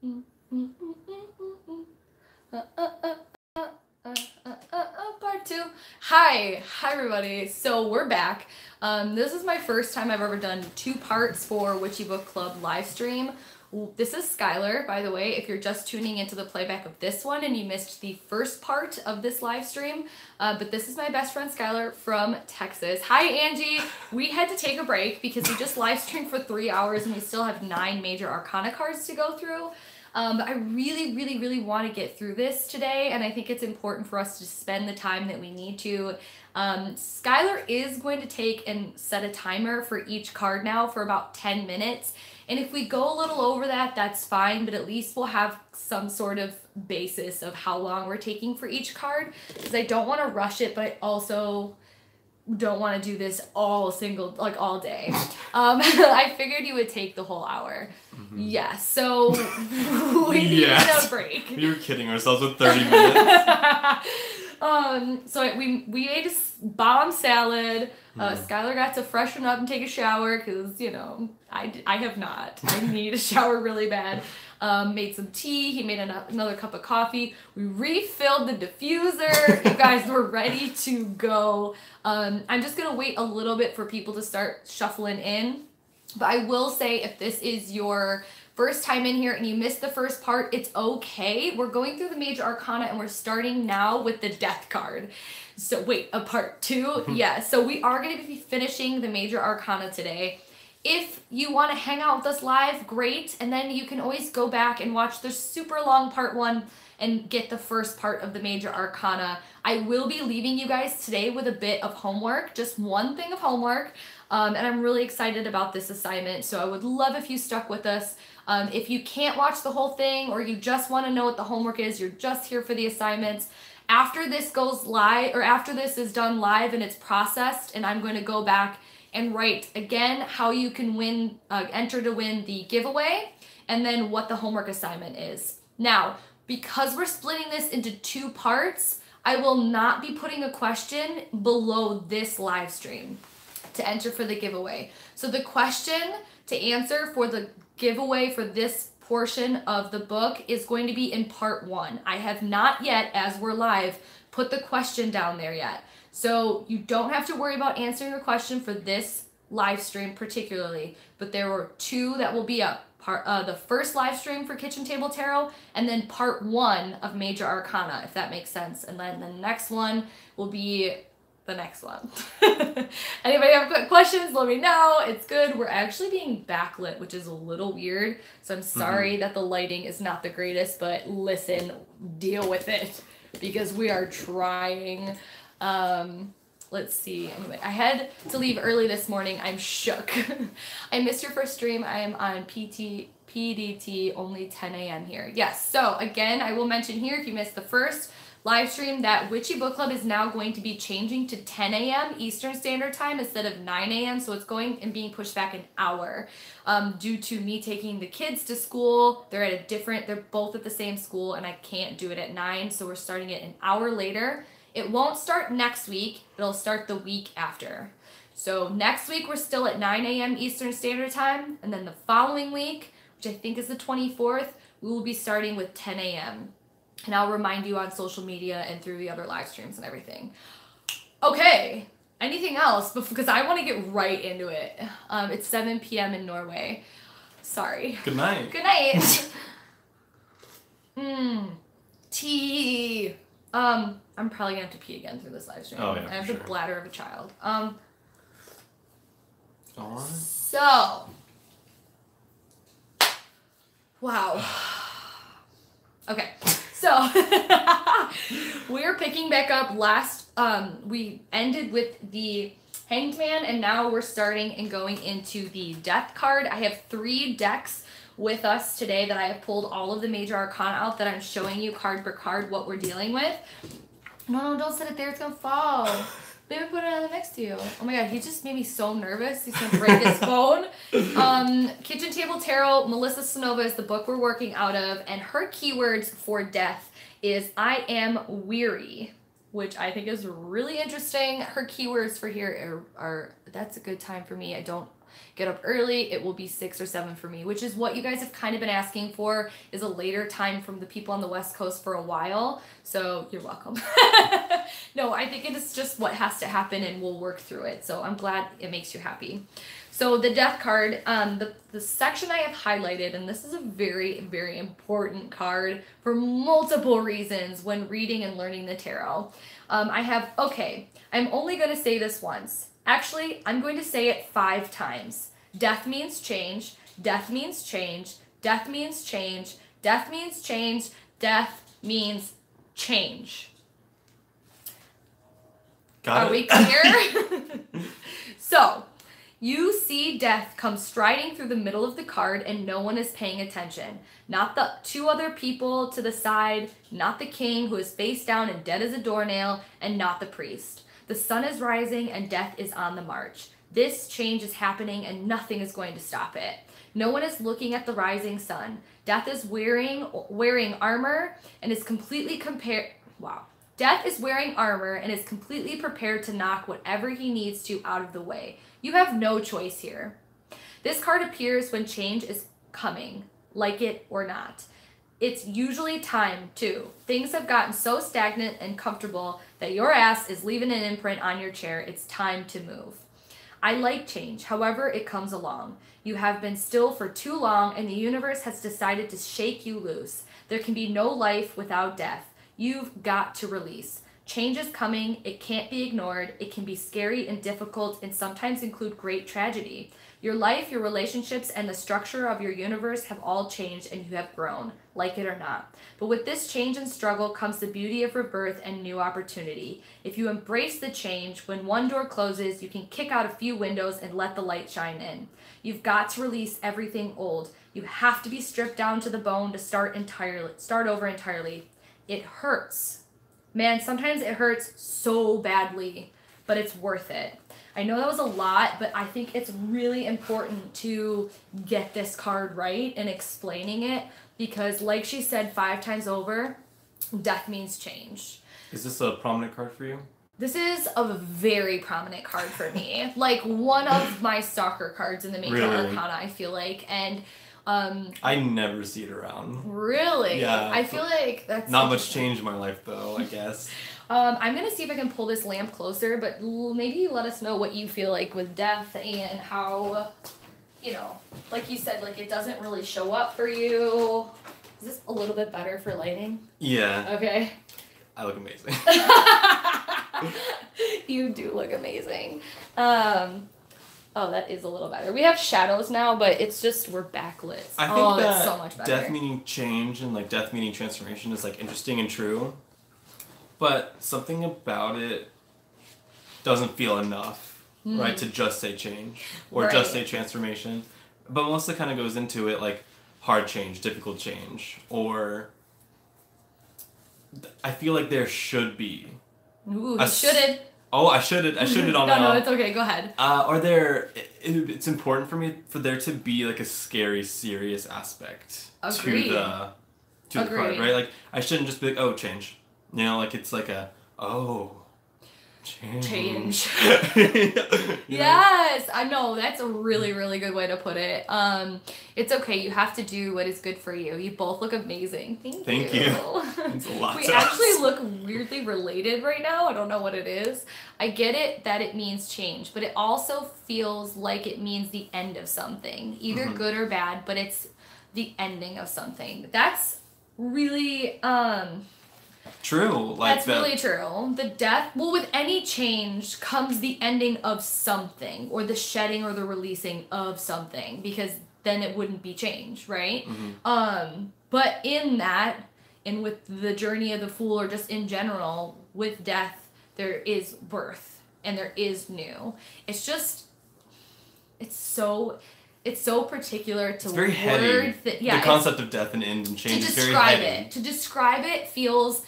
Part two. Hi everybody. So we're back. This is my first time I've ever done 2 parts for Witchy Book Club live stream. This is SKYLER, by the way, if you're just tuning into the playback of this one and you missed the first part of this live stream. But this is my best friend SKYLER from Texas. Hi Angie. We had to take a break because we just live streamed for 3 hours and we still have 9 Major Arcana cards to go through. But I really want to get through this today, and I think it's important for us to spend the time that we need to. SKYLER is going to take and set a timer for each card now for about 10 minutes. And if we go a little over that, that's fine, but at least we'll have some sort of basis of how long we're taking for each card, because I don't want to rush it, but I also don't want to do this all day. I figured you would take the whole hour. Mm-hmm. Yeah, so we needed a break. We were kidding ourselves with 30 minutes. So we ate a bomb salad. SKYLER got to freshen up and take a shower because, you know, I have not. I need a shower really bad. Made some tea. He made another cup of coffee. We refilled the diffuser. You guys were ready to go. I'm just going to wait a little bit for people to start shuffling in. But I will say, if this is your first time in here and you missed the first part, it's okay. We're going through the Major Arcana and we're starting now with the Death card. So wait, a part 2? Yeah, so we are going to be finishing the Major Arcana today. If you want to hang out with us live, great. And then you can always go back and watch the super long part 1 and get the first part of the Major Arcana. I will be leaving you guys today with a bit of homework, just one thing of homework. And I'm really excited about this assignment, so I would love if you stuck with us. If you can't watch the whole thing or you just want to know what the homework is, you're just here for the assignments. After this goes live, or after this is done live and it's processed, and I'm going to go back and write again how you can win, enter to win the giveaway, and then what the homework assignment is. Now, because we're splitting this into 2 parts, I will not be putting a question below this live stream to enter for the giveaway. So the question to answer for the giveaway for this portion of the book is going to be in part 1. I have not yet, as we're live, put the question down there yet. So you don't have to worry about answering a question for this live stream particularly, but there were 2 that will be up. The first live stream for Kitchen Table Tarot, and then part 1 of Major Arcana, if that makes sense. And then the next one will be the next one. Anybody have questions, let me know. It's good. We're actually being backlit, which is a little weird. So I'm sorry that the lighting is not the greatest, but listen, deal with it because we are trying. Let's see. Anyway, I had to leave early this morning. I'm shook. I missed your first stream. I am on PDT, only 10 a.m. here. Yes. So again, I will mention here, if you missed the first live stream, that Witchy Book Club is now going to be changing to 10 a.m. Eastern Standard Time instead of 9 a.m. So it's going and being pushed back an hour due to me taking the kids to school. They're both at the same school and I can't do it at 9. So we're starting it an hour later. It won't start next week. It'll start the week after. So next week we're still at 9 a.m. Eastern Standard Time. And then the following week, which I think is the 24th, we will be starting with 10 a.m. And I'll remind you on social media and through the other live streams and everything. Okay, anything else? Because I want to get right into it. It's 7 p.m. in Norway. Sorry. Good night. Good night. Tea. I'm probably going to have to pee again through this live stream. Oh, yeah, I have the bladder of a child. So. Wow. Okay. So, we're picking back up we ended with the Hanged Man, and now we're starting and going into the Death card. I have 3 decks with us today that I have pulled all of the Major Arcana out that I'm showing you card per card what we're dealing with. No, don't set it there. It's going to fall. Maybe put it on the next to you. Oh my god, he just made me so nervous. He's going to break his phone. Kitchen Table Tarot, Melissa Sonova is the book we're working out of, and her keywords for death is I am weary, which I think is really interesting. Her keywords for here are that's a good time for me. I don't get up early. It will be 6 or 7 for me, which is what you guys have kind of been asking for, is a later time from the people on the West Coast for a while. So you're welcome. No, I think it is just what has to happen, and we'll work through it. So I'm glad it makes you happy. So the death card, the section I have highlighted, and this is a very, very important card for multiple reasons when reading and learning the tarot. I'm only going to say this once. Actually, I'm going to say it 5 times. Death means change. Death means change. Death means change. Death means change. Death means change. Got it. Are we clear? So, you see death come striding through the middle of the card and no one is paying attention. Not the 2 other people to the side, not the king who is face down and dead as a doornail, and not the priest. The sun is rising and death is on the march. This change is happening and nothing is going to stop it. No one is looking at the rising sun. Death is wearing armor and is completely Death is wearing armor and is completely prepared to knock whatever he needs to out of the way. You have no choice here. This card appears when change is coming, like it or not. It's usually time, too. Things have gotten so stagnant and comfortable that your ass is leaving an imprint on your chair. It's time to move. I like change, however it comes along. You have been still for too long, and the universe has decided to shake you loose. There can be no life without death. You've got to release. Change is coming. It can't be ignored. It can be scary and difficult and sometimes include great tragedy. Your life, your relationships, and the structure of your universe have all changed and you have grown, like it or not. But with this change and struggle comes the beauty of rebirth and new opportunity. If you embrace the change, when one door closes, you can kick out a few windows and let the light shine in. You've got to release everything old. You have to be stripped down to the bone to start over entirely. It hurts. Man, sometimes it hurts so badly, but it's worth it. I know that was a lot, but I think it's really important to get this card right and explaining it because, like she said 5 times over, death means change. Is this a prominent card for you? This is a very prominent card for me. Like one of my stalker cards in the Major Arcana, I feel like. And I never see it around. Really? Yeah. I feel like that's not much change in my life though, I guess. I'm going to see if I can pull this lamp closer, but maybe let us know what you feel like with death and how, like you said, like it doesn't really show up for you. Is this a little bit better for lighting? Yeah. Okay. I look amazing. You do look amazing. Oh, that is a little better. We have shadows now, but it's just we're backlit. I think that's so much better. Death meaning change and like death meaning transformation is like interesting and true. But something about it doesn't feel enough, right, to just say change or just say transformation. But mostly kind of goes into it like hard change, difficult change, or I feel like there should be. Ooh, you should've. Oh, I should on No, it's okay. Go ahead. It's important for me for there to be like a scary, serious aspect Agreed. to the card, right? Like I shouldn't just be like, oh, change. Like it's like change. Yes, I know. That's a really, really good way to put it. It's okay. You have to do what is good for you. You both look amazing. Thank you. It's a lot. We actually look weirdly related right now. I don't know what it is. I get it that it means change, but it also feels like it means the end of something, either good or bad, but it's the ending of something. That's really true. That's really true. The death, with any change comes the ending of something, or the shedding or the releasing of something, because then it wouldn't be change, right? But in that, and with the journey of the Fool, or just in general, with death, there is birth, and there is new. It's just, it's so particular to it's very heady. The concept of death and end and change is very heady. To describe it feels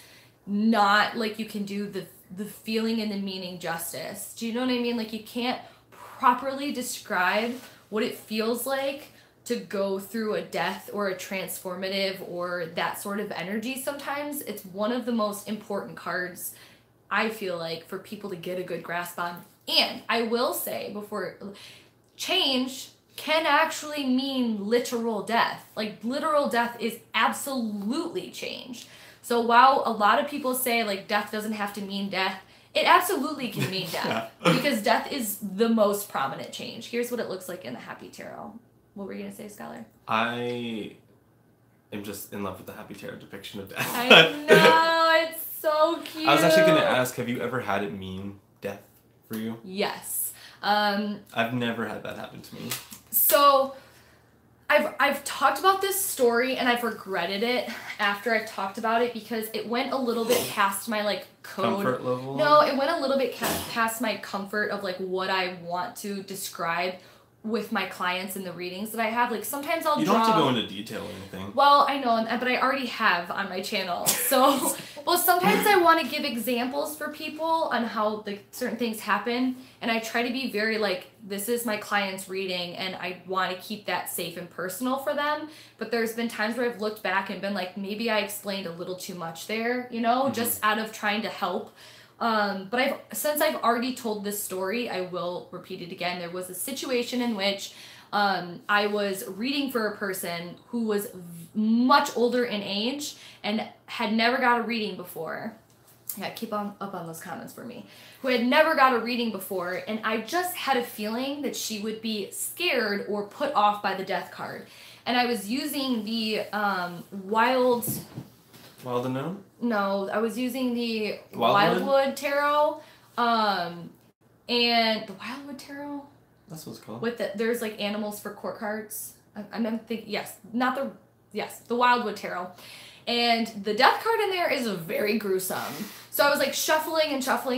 not like you can do the feeling and the meaning justice. Do you know what I mean? Like you can't properly describe what it feels like to go through a death or a transformative or that sort of energy. Sometimes it's one of the most important cards, I feel like, for people to get a good grasp on. And I will say before, change can actually mean literal death. Like, literal death is absolutely change. So while a lot of people say, like, death doesn't have to mean death, it absolutely can mean death. Because death is the most prominent change. Here's what it looks like in the Happy Tarot. What were you going to say, Skyler? I am just in love with the Happy Tarot depiction of death. I know, it's so cute. I was actually going to ask, have you ever had it mean death for you? Yes. I've never had that happen to me. So, I've talked about this story and I've regretted it after I've talked about it because it went a little bit past my, like, code. Comfort level? No, it went a little bit past my comfort of, like, what I want to describe with my clients in the readings that I have. Like, sometimes I'll You don't have to go into detail or anything. Well, I know, but I already have on my channel. So, well, sometimes I want to give examples for people on how, like, certain things happen. And I try to be very, like, this is my client's reading, and I want to keep that safe and personal for them. But there's been times where I've looked back and been like, maybe I explained a little too much there, you know, just out of trying to help. But since I've already told this story, I will repeat it again. There was a situation in which I was reading for a person who was much older in age and had never got a up on those comments for me. Who had never got a reading before, and I just had a feeling that she would be scared or put off by the death card. And I was using the Wild Unknown? No, I was using the Wildwood Tarot. And the Wildwood Tarot? That's what it's called. There's like animals for court cards. I'm thinking, the Wildwood Tarot. And the death card in there is very gruesome. So I was like shuffling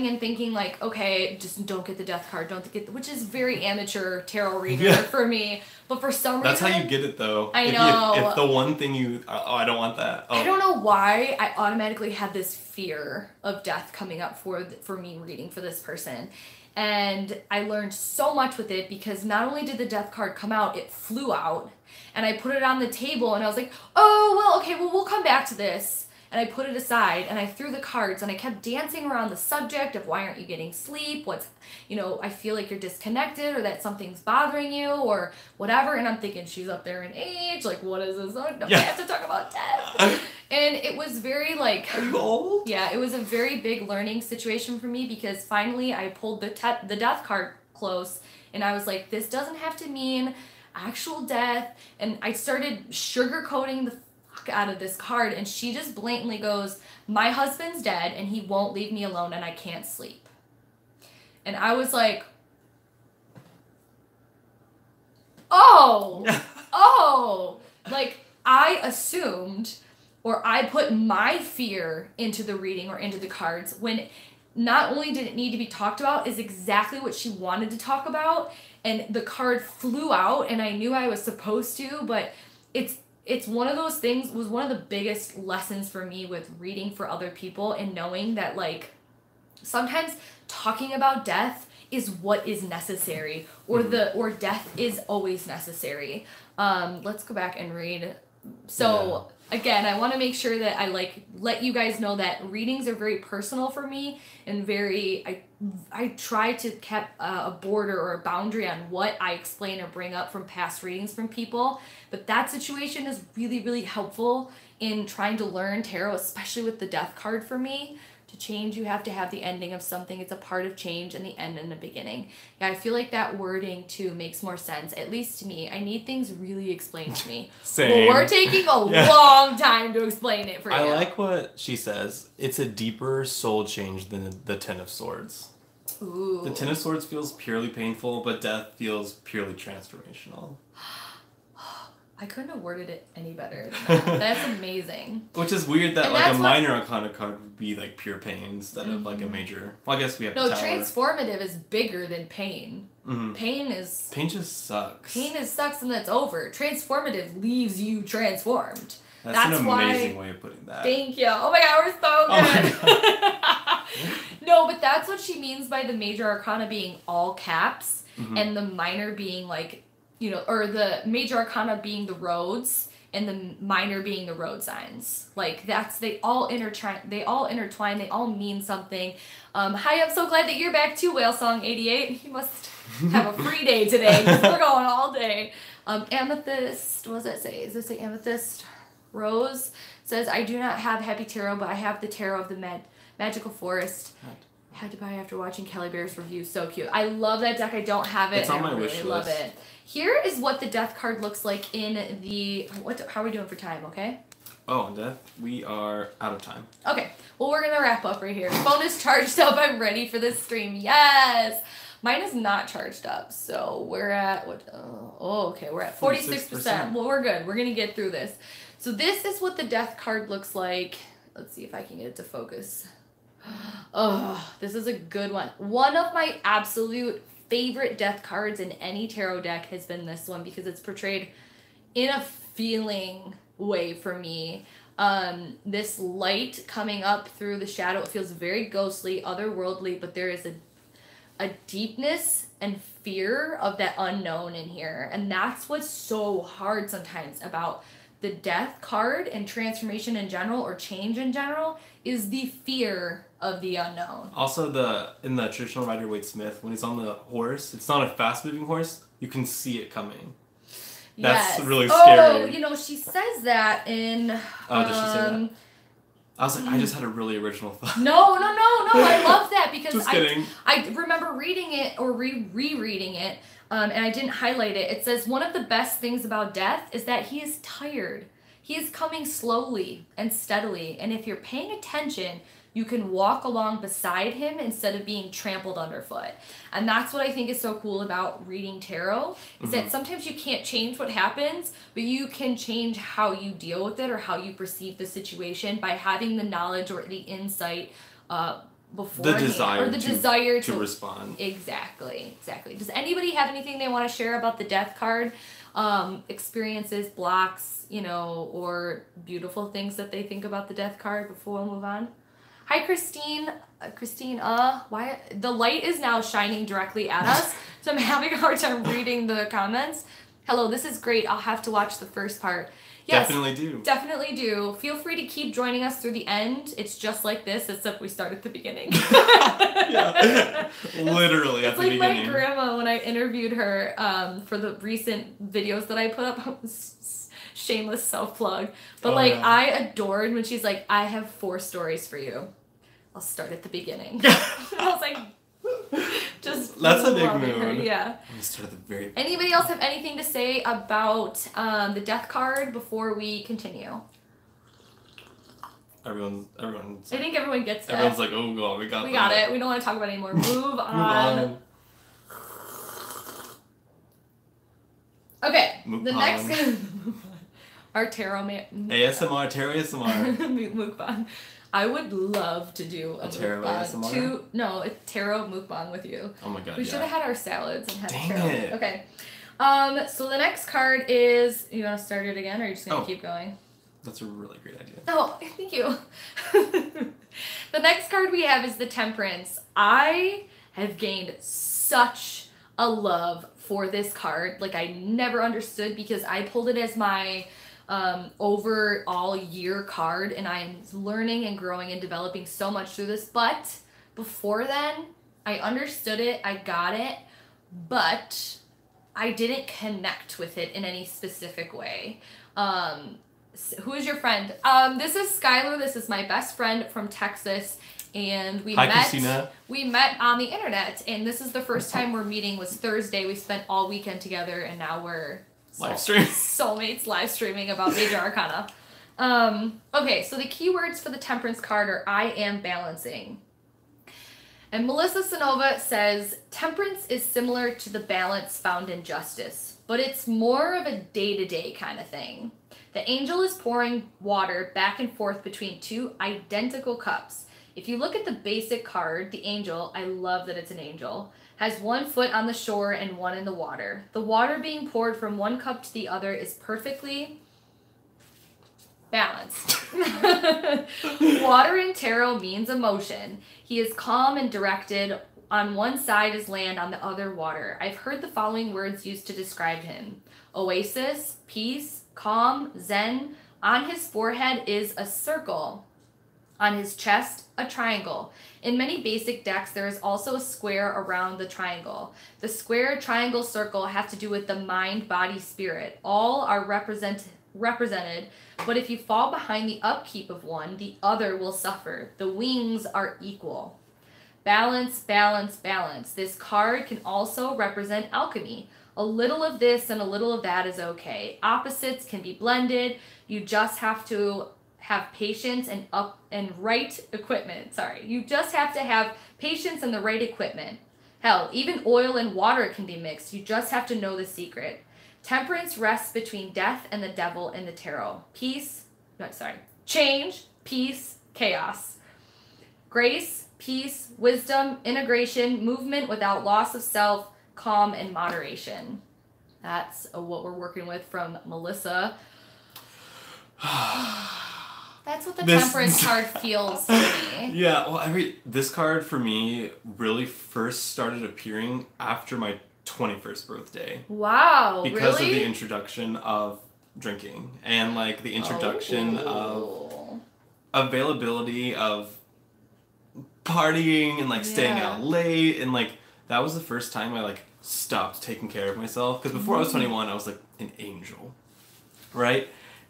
and thinking like, okay, just don't get the death card, which is very amateur tarot reader for me. But for some reason... That's how you get it though. I know. If the one thing I don't want that. Oh. I don't know why I automatically had this fear of death coming up for me reading for this person. And I learned so much with it because not only did the death card come out, it flew out. And I put it on the table and I was like, oh, well, okay, well, we'll come back to this. And I put it aside and I threw the cards and I kept dancing around the subject of why aren't you getting sleep? I feel like you're disconnected or that something's bothering you or whatever. And I'm thinking she's up there in age. Like, what is this? Oh, no, I have to talk about death. And it was very like... Are you old? Yeah, it was a very big learning situation for me because finally I pulled the death card close and I was like, this doesn't have to mean actual death. And I started sugarcoating the fuck out of this card and she just blatantly goes, my husband's dead and he won't leave me alone and I can't sleep. And I was like, like I assumed or I put my fear into the reading or into the cards when not only did it need to be talked about is exactly what she wanted to talk about. And the card flew out and I knew I was supposed to, but it's one of those things, was one of the biggest lessons for me with reading for other people and knowing that like sometimes talking about death is what is necessary or death is always necessary. Let's go back and read. So again, I want to make sure that I let you guys know that readings are very personal for me and I try to keep a border or a boundary on what I explain or bring up from past readings from people. But that situation is really, really helpful in trying to learn tarot, especially with the death card for me. To change, you have to have the ending of something. It's a part of change and the end and the beginning. Yeah, I feel like that wording too makes more sense, at least to me. I need things really explained to me. Same. Well, we're taking a long time to explain it for you. I like what she says. It's a deeper soul change than the Ten of Swords. Ooh. The Ten of Swords feels purely painful, but death feels purely transformational. I couldn't have worded it any better than that. That's amazing. Which is weird that like a minor arcana card would be like pure pain instead of like a major. Well, I guess we have the tower. Transformative is bigger than pain. Mm-hmm. Pain just sucks. Pain sucks and that's over. Transformative leaves you transformed. That's an amazing way of putting that. Thank you. Oh my god, we're so good. No, but that's what she means by the major arcana being all caps and the minor being like, or the major arcana being the roads and the minor being the road signs. Like they all intertwine, they all mean something. Hi, I'm so glad that you're back too, Whale Song 88. You must have a free day today because we're going all day. Amethyst, what does that say? Does it say Amethyst Rose? Says, I do not have Happy Tarot, but I have the Tarot of the Magical Forest. Had to buy after watching Kelly Bear's review. So cute. I love that deck. I don't have it. It's on my wish list. I love it. Here is what the death card looks like in the... How are we doing for time, okay? Oh, death? We are out of time. Okay. Well, we're going to wrap up right here. Phone is charged up. I'm ready for this stream. Yes! Mine is not charged up, so we're at... okay, we're at 46%. Well, we're good. We're going to get through this. So this is what the death card looks like. Let's see if I can get it to focus. Oh, this is a good one. One of my absolute favorite death cards in any tarot deck has been this one because it's portrayed in a feeling way for me. This light coming up through the shadow, it feels very ghostly, otherworldly, but there is a deepness and fear of that unknown in here. And that's what's so hard sometimes about the death card and transformation in general or change in general is the fear of the unknown. Also, in the traditional Rider-Waite-Smith, when he's on the horse, it's not a fast-moving horse. You can see it coming. That's really scary. Oh, she says that in... Oh, does she say that? I was like, I just had a really original thought. No. I love that because just kidding. I remember reading it or rereading it, and I didn't highlight it. It says, one of the best things about death is that he is tired. He is coming slowly and steadily, and if you're paying attention, you can walk along beside him instead of being trampled underfoot. And that's what I think is so cool about reading tarot, is that sometimes you can't change what happens, but you can change how you deal with it or how you perceive the situation by having the knowledge or the insight beforehand. The desire to respond. Exactly. Does anybody have anything they want to share about the death card? Experiences, blocks, or beautiful things that they think about the death card before we move on? Hi, Christine. Why? The light is now shining directly at us, so I'm having a hard time reading the comments. Hello, this is great. I'll have to watch the first part. Yes, definitely do. Feel free to keep joining us through the end. It's just like this, except we start at the beginning. Yeah, literally at the beginning. It's like my grandma when I interviewed her for the recent videos that I put up. Shameless self-plug. But I adored when she's like, I have 4 stories for you. I'll start at the beginning. I was like, just that's a big move. Yeah. I'm gonna start at the very beginning. Anybody else have anything to say about the death card before we continue? Everyone's. I think everyone gets it. Everyone's like, oh god, we got it. We don't want to talk about it anymore. Move on. Okay. Next. Our tarot ASMR, tarot ASMR. Mukbang. I would love to do a tarot ASMR. A tarot mukbang with you. Oh my god. We should have had our salads and had tarot. It. Okay. So the next card is, you want to start it again or are you just gonna keep going? That's a really great idea. Oh, thank you. The next card we have is the Temperance. I have gained such a love for this card. Like I never understood because I pulled it as my overall year card and I am learning and growing and developing so much through this. But before then, I understood it, I got it, but I didn't connect with it in any specific way. Who is your friend? This is SKYLER. This is my best friend from Texas. And we met on the internet. And this is the first time we're meeting was Thursday. We spent all weekend together and now we're soulmates live streaming about Major Arcana. Okay, so the keywords for the Temperance card are I am balancing. And Melissa Sonova says, Temperance is similar to the balance found in Justice, but it's more of a day-to-day kind of thing. The angel is pouring water back and forth between 2 identical cups. If you look at the basic card, the angel, I love that it's an angel, has 1 foot on the shore and 1 in the water. The water being poured from 1 cup to the other is perfectly balanced. Water in tarot means emotion. He is calm and directed. On one side is land, on the other water. I've heard the following words used to describe him. Oasis, peace, calm, zen. On his forehead is a circle. On his chest, a triangle. In many basic decks, there is also a square around the triangle. The square, triangle, circle have to do with the mind, body, spirit. All are represented, but if you fall behind the upkeep of one, the other will suffer. The wings are equal. Balance, balance, balance. This card can also represent alchemy. A little of this and a little of that is okay. Opposites can be blended. You just have to have patience and right equipment. You just have to have patience and the right equipment. Hell, even oil and water can be mixed. You just have to know the secret. Temperance rests between death and the devil in the tarot. Change, peace, chaos. Grace, peace, wisdom, integration, movement without loss of self, calm and moderation. That's what we're working with from Melissa. That's what the Temperance card feels to me. Yeah, well, this card for me really first started appearing after my 21st birthday. Wow, because really? of the introduction of drinking and like the introduction of availability of partying and like staying out late, and like that was the first time I like stopped taking care of myself, because before I was 21 I was like an angel, right?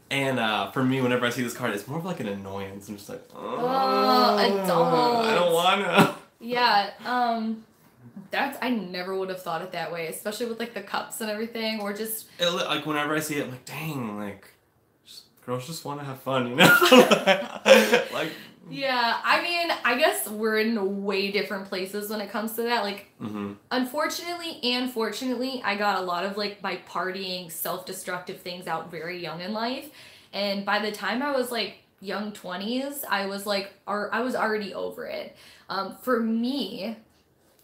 And for me, whenever I see this card, it's more of like an annoyance. I'm just like, adult. I don't wanna. Yeah, I never would have thought it that way, especially with like the cups and everything, or just like whenever I see it, I'm like, dang, like girls just want to have fun, you know? Like. Yeah, I mean, I guess we're in way different places when it comes to that. Like, unfortunately and fortunately, I got a lot of, like, my partying, self-destructive things out very young in life. And by the time I was, like, young 20s, I was, like, I was already over it. For me,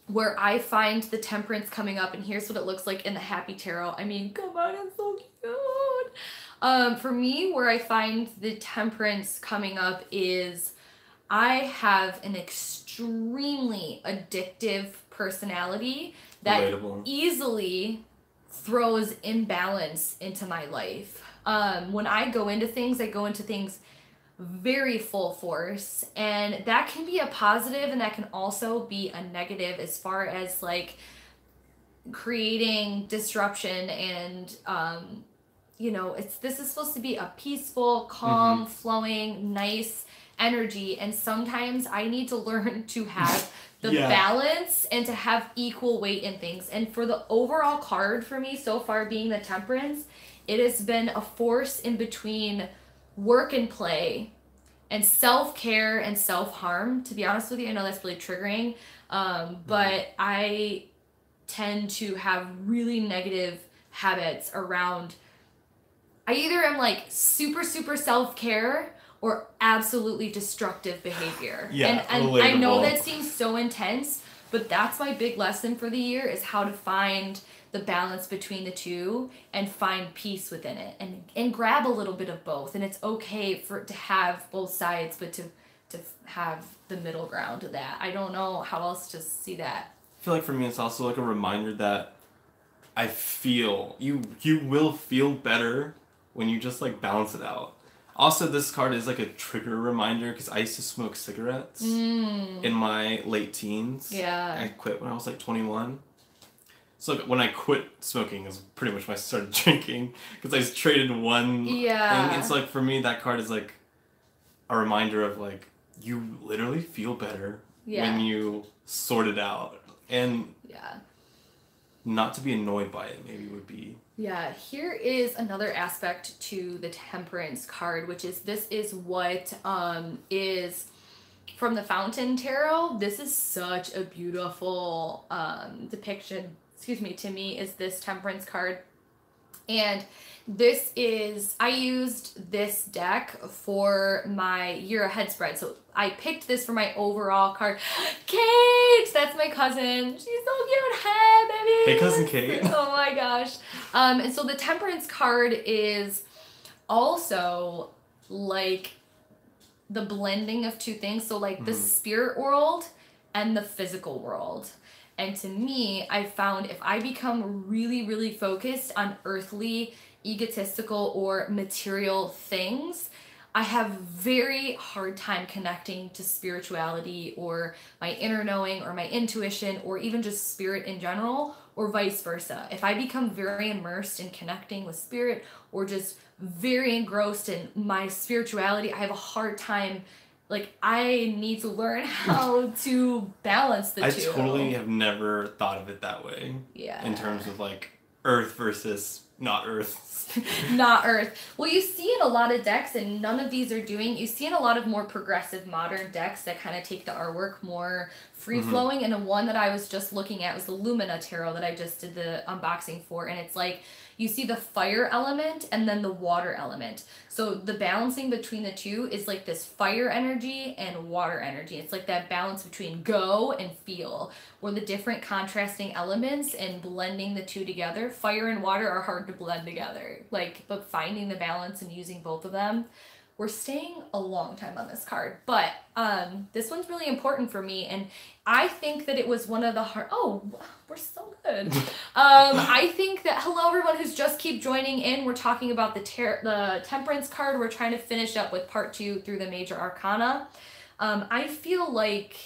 where I find the Temperance coming up, and here's what it looks like in the Happy Tarot. I mean, come on, it's so cute. For me, where I find the Temperance coming up is I have an extremely addictive personality that easily throws imbalance into my life. When I go into things very full force, and that can be a positive and that can also be a negative as far as like creating disruption and this is supposed to be a peaceful, calm, flowing, nice energy, and sometimes I need to learn to have the balance and to have equal weight in things. And for the overall card for me so far being the Temperance, it has been a force in between work and play and self-care and self-harm. To be honest with you, I know that's really triggering, but I tend to have really negative habits around, I either am like super, super self-care or absolutely destructive behavior. And I know that seems so intense, but that's my big lesson for the year, is how to find the balance between the two and find peace within it, and grab a little bit of both. And it's okay to have both sides, but to have the middle ground of that. I don't know how else to see that. I feel like for me it's also like a reminder that I feel you will feel better when you just like balance it out. Also, this card is like a trigger reminder, because I used to smoke cigarettes in my late teens. Yeah. I quit when I was like 21. So when I quit smoking is pretty much when I started drinking, because I just traded one thing. And so like for me, that card is like a reminder of like, you literally feel better when you sort it out. And not to be annoyed by it maybe would be... Yeah, here is another aspect to the Temperance card, which is this is what is from the Fountain Tarot. This is such a beautiful depiction, to me, is this Temperance card. And this is, I used this deck for my year ahead spread. So I picked this for my overall card. Kate! That's my cousin. She's so cute. Hey, baby! Hey, Cousin Kate. Oh my gosh. And so the Temperance card is also like the blending of two things. So like the spirit world and the physical world. And to me, I found if I become really, really focused on earthly egotistical or material things, I have very hard time connecting to spirituality or my inner knowing or my intuition or even just spirit in general, or vice versa. If I become very immersed in connecting with spirit or just very engrossed in my spirituality, I have a hard time. Like, I need to learn how to balance the two. I totally have never thought of it that way. Yeah. In terms of like Earth versus not Earth. Not Earth. Well, you see in a lot of decks, and none of these are doing, you see in a lot of more progressive modern decks that kind of take the artwork more free-flowing, and the one that I was just looking at was the Lumina Tarot that I just did the unboxing for, and it's like, you see the fire element and then the water element. So the balancing between the two is like this fire energy and water energy. It's like that balance between go and feel, or the different contrasting elements and blending the two together. Fire and water are hard to blend together, but finding the balance and using both of them. We're staying a long time on this card, but this one's really important for me, and I think that it was one of the oh, we're so good. I think that, hello everyone who's just keep joining in, we're talking about the Temperance card. We're trying to finish up with part 2 through the Major Arcana. I feel like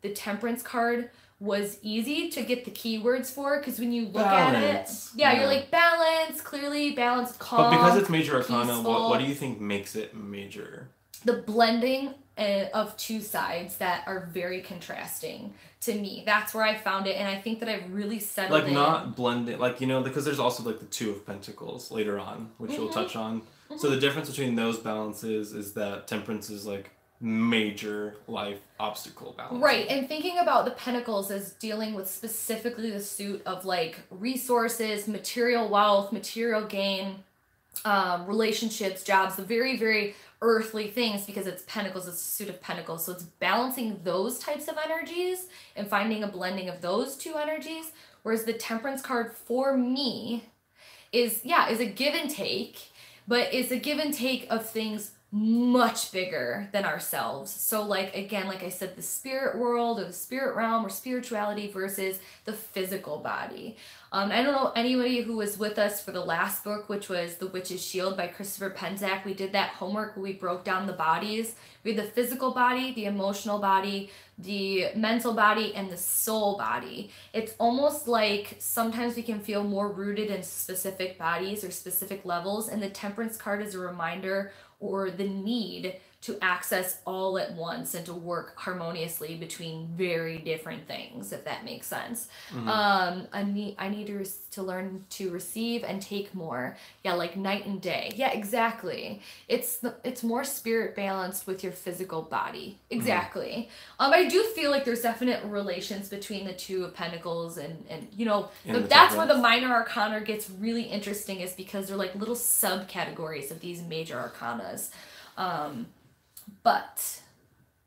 the Temperance card was easy to get the keywords for, because when you look at it, you're like balance, clearly balance, calm. But because it's Major Arcana, peaceful. what do you think makes it major? The blending of two sides that are very contrasting to me. That's where I found it, and I think that I've really settled in. Not blending, because there's also like the Two of Pentacles later on, which we'll touch on. So the difference between those balances is that Temperance is like major life obstacle balance. Right, and thinking about the Pentacles as dealing with specifically the suit of like resources, material wealth, material gain, relationships, jobs, the very, very earthly things, because it's Pentacles, it's a suit of Pentacles. So it's balancing those types of energies and finding a blending of those two energies. Whereas the Temperance card for me is a give and take, but it's a give and take of things much bigger than ourselves. So like, again, like I said, the spirit world or the spirit realm or spirituality versus the physical body. I don't know anybody who was with us for the last book, which was The Witch's Shield by Christopher Penczak. We did that homework where we broke down the bodies. We had the physical body, the emotional body, the mental body, and the soul body. It's almost like sometimes we can feel more rooted in specific bodies or specific levels, and the Temperance card is a reminder or the need to access all at once and to work harmoniously between very different things, if that makes sense. I need to learn to receive and take more. Yeah, like night and day. Yeah, exactly. It's more spirit balanced with your physical body. Exactly. I do feel like there's definite relations between the Two of Pentacles and that's where the Minor Arcana gets really interesting, is because they're like little subcategories of these Major Arcanas. But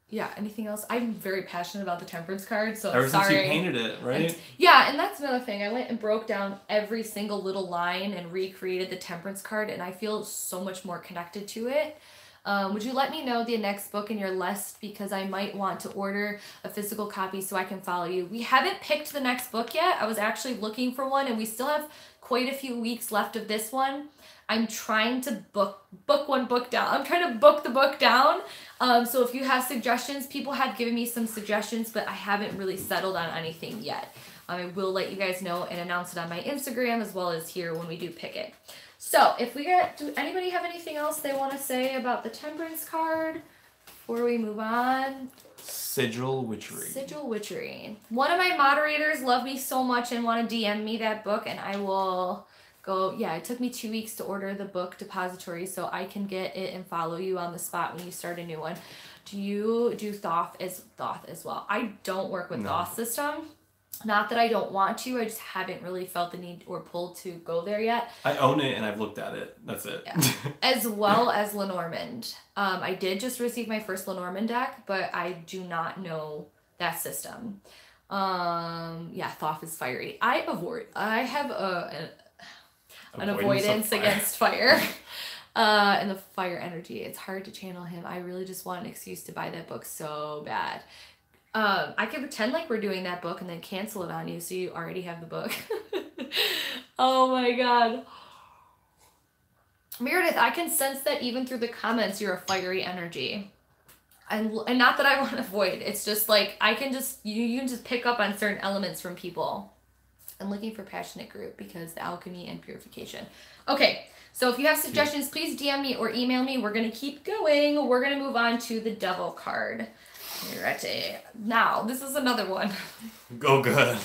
yeah, anything else? I'm very passionate about the Temperance card, so ever sorry. Since you painted it, right? And that's another thing. I went and broke down every single little line and recreated the Temperance card, and I feel so much more connected to it. Would you let me know the next book in your list, because I might want to order a physical copy so I can follow you. We haven't picked the next book yet. I was actually looking for one, and we still have quite a few weeks left of this one. I'm trying to book one book down. I'm trying to book the book down. So if you have suggestions, people have given me some suggestions, but I haven't really settled on anything yet. I will let you guys know and announce it on my Instagram as well as here when we do pick it. So if do anybody have anything else they want to say about the Temperance card before we move on? Sigil Witchery. Sigil Witchery. One of my moderators love me so much and want to DM me that book, and I will go. Yeah, it took me 2 weeks to order the book depository so I can get it and follow you on the spot when you start a new one. Do you do Thoth as well? I don't work with Thoth system. Not that I don't want to, I just haven't really felt the need or pull to go there yet. I own it and I've looked at it. That's it. Yeah. As well as Lenormand. I did just receive my first Lenormand deck, but I do not know that system. Thoth is fiery. I have an avoidance against fire. And the fire energy. It's hard to channel him. I really just want an excuse to buy that book so bad. I can pretend like we're doing that book and then cancel it on you so you already have the book. Oh my god. Meredith, I can sense that even through the comments, you're a fiery energy. And not that I want to avoid. It's just like, I can just, you can just pick up on certain elements from people. I'm looking for passionate group because the alchemy and purification. Okay, so if you have suggestions, please DM me or email me. We're going to keep going. We're going to move on to the devil card. Ready. Now, this is another one. Go good.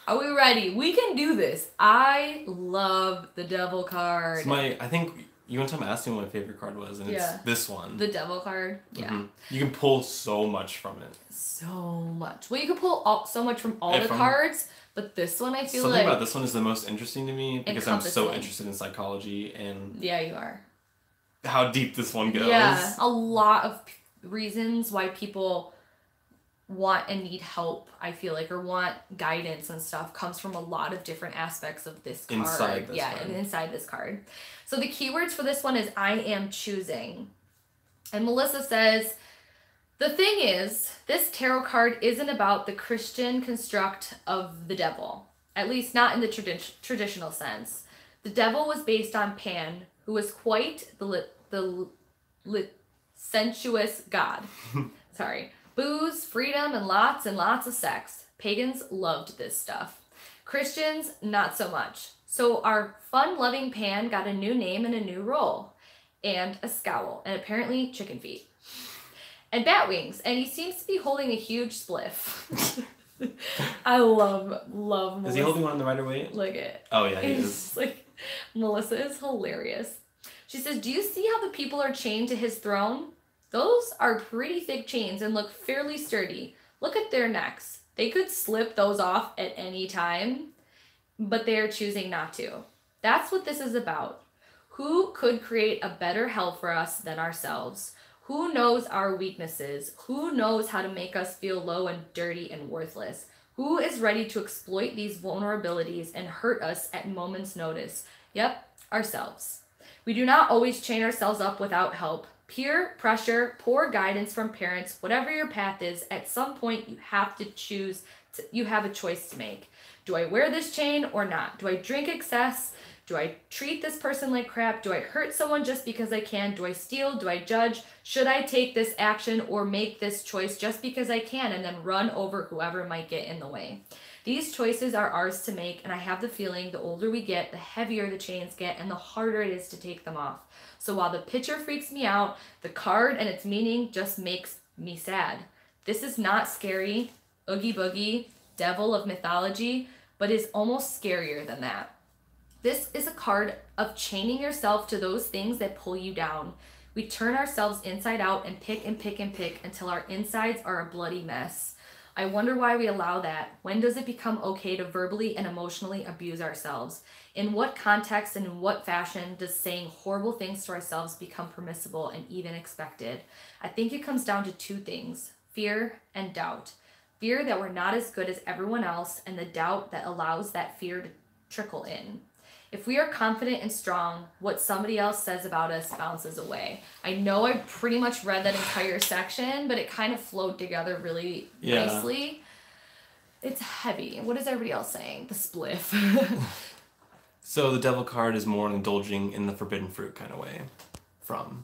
Are we ready? We can do this. I love the devil card. It's I think you one time asked me what my favorite card was, and it's this one. The devil card. Yeah. Mm-hmm. You can pull so much from it. So much. Well, you can pull so much from all the cards, but this one I feel something about this one is the most interesting to me because I'm so interested in psychology and yeah, you are. How deep this one goes. Yeah, a lot of reasons why people want and need help, I feel like, or want guidance and stuff comes from a lot of different aspects of this card. Inside this card. And inside this card. So the keywords for this one is I am choosing. And Melissa says, the thing is, this tarot card isn't about the Christian construct of the devil, at least not in the traditional sense. The devil was based on Pan, who was quite the sensuous god. Sorry. Booze, freedom, and lots of sex. Pagans loved this stuff. Christians, not so much. So our fun-loving Pan got a new name and a new role. And a scowl. And apparently chicken feet. And bat wings. And he seems to be holding a huge spliff. I love Melissa. Is he holding one in the right way? Look at. Oh yeah, he is. Like, Melissa is hilarious. She says, do you see how the people are chained to his throne? Those are pretty thick chains and look fairly sturdy. Look at their necks. They could slip those off at any time, but they are choosing not to. That's what this is about. Who could create a better hell for us than ourselves? Who knows our weaknesses? Who knows how to make us feel low and dirty and worthless? Who is ready to exploit these vulnerabilities and hurt us at moment's notice? Yep, ourselves. We do not always chain ourselves up without help. Peer pressure, poor guidance from parents, whatever your path is, at some point you have to choose, you have a choice to make. Do I wear this chain or not? Do I drink excess? Do I treat this person like crap? Do I hurt someone just because I can? Do I steal? Do I judge? Should I take this action or make this choice just because I can and then run over whoever might get in the way? These choices are ours to make, and I have the feeling the older we get, the heavier the chains get and the harder it is to take them off. So while the picture freaks me out, the card and its meaning just makes me sad. This is not scary, oogie boogie, devil of mythology, but is almost scarier than that. This is a card of chaining yourself to those things that pull you down. We turn ourselves inside out and pick and pick and pick until our insides are a bloody mess. I wonder why we allow that. When does it become okay to verbally and emotionally abuse ourselves? In what context and in what fashion does saying horrible things to ourselves become permissible and even expected? I think it comes down to two things: fear and doubt. Fear that we're not as good as everyone else, and the doubt that allows that fear to trickle in. If we are confident and strong, what somebody else says about us bounces away. I know I pretty much read that entire section, but it kind of flowed together really nicely. It's heavy. What is everybody else saying? The spliff. So the devil card is more indulging in the forbidden fruit kind of way from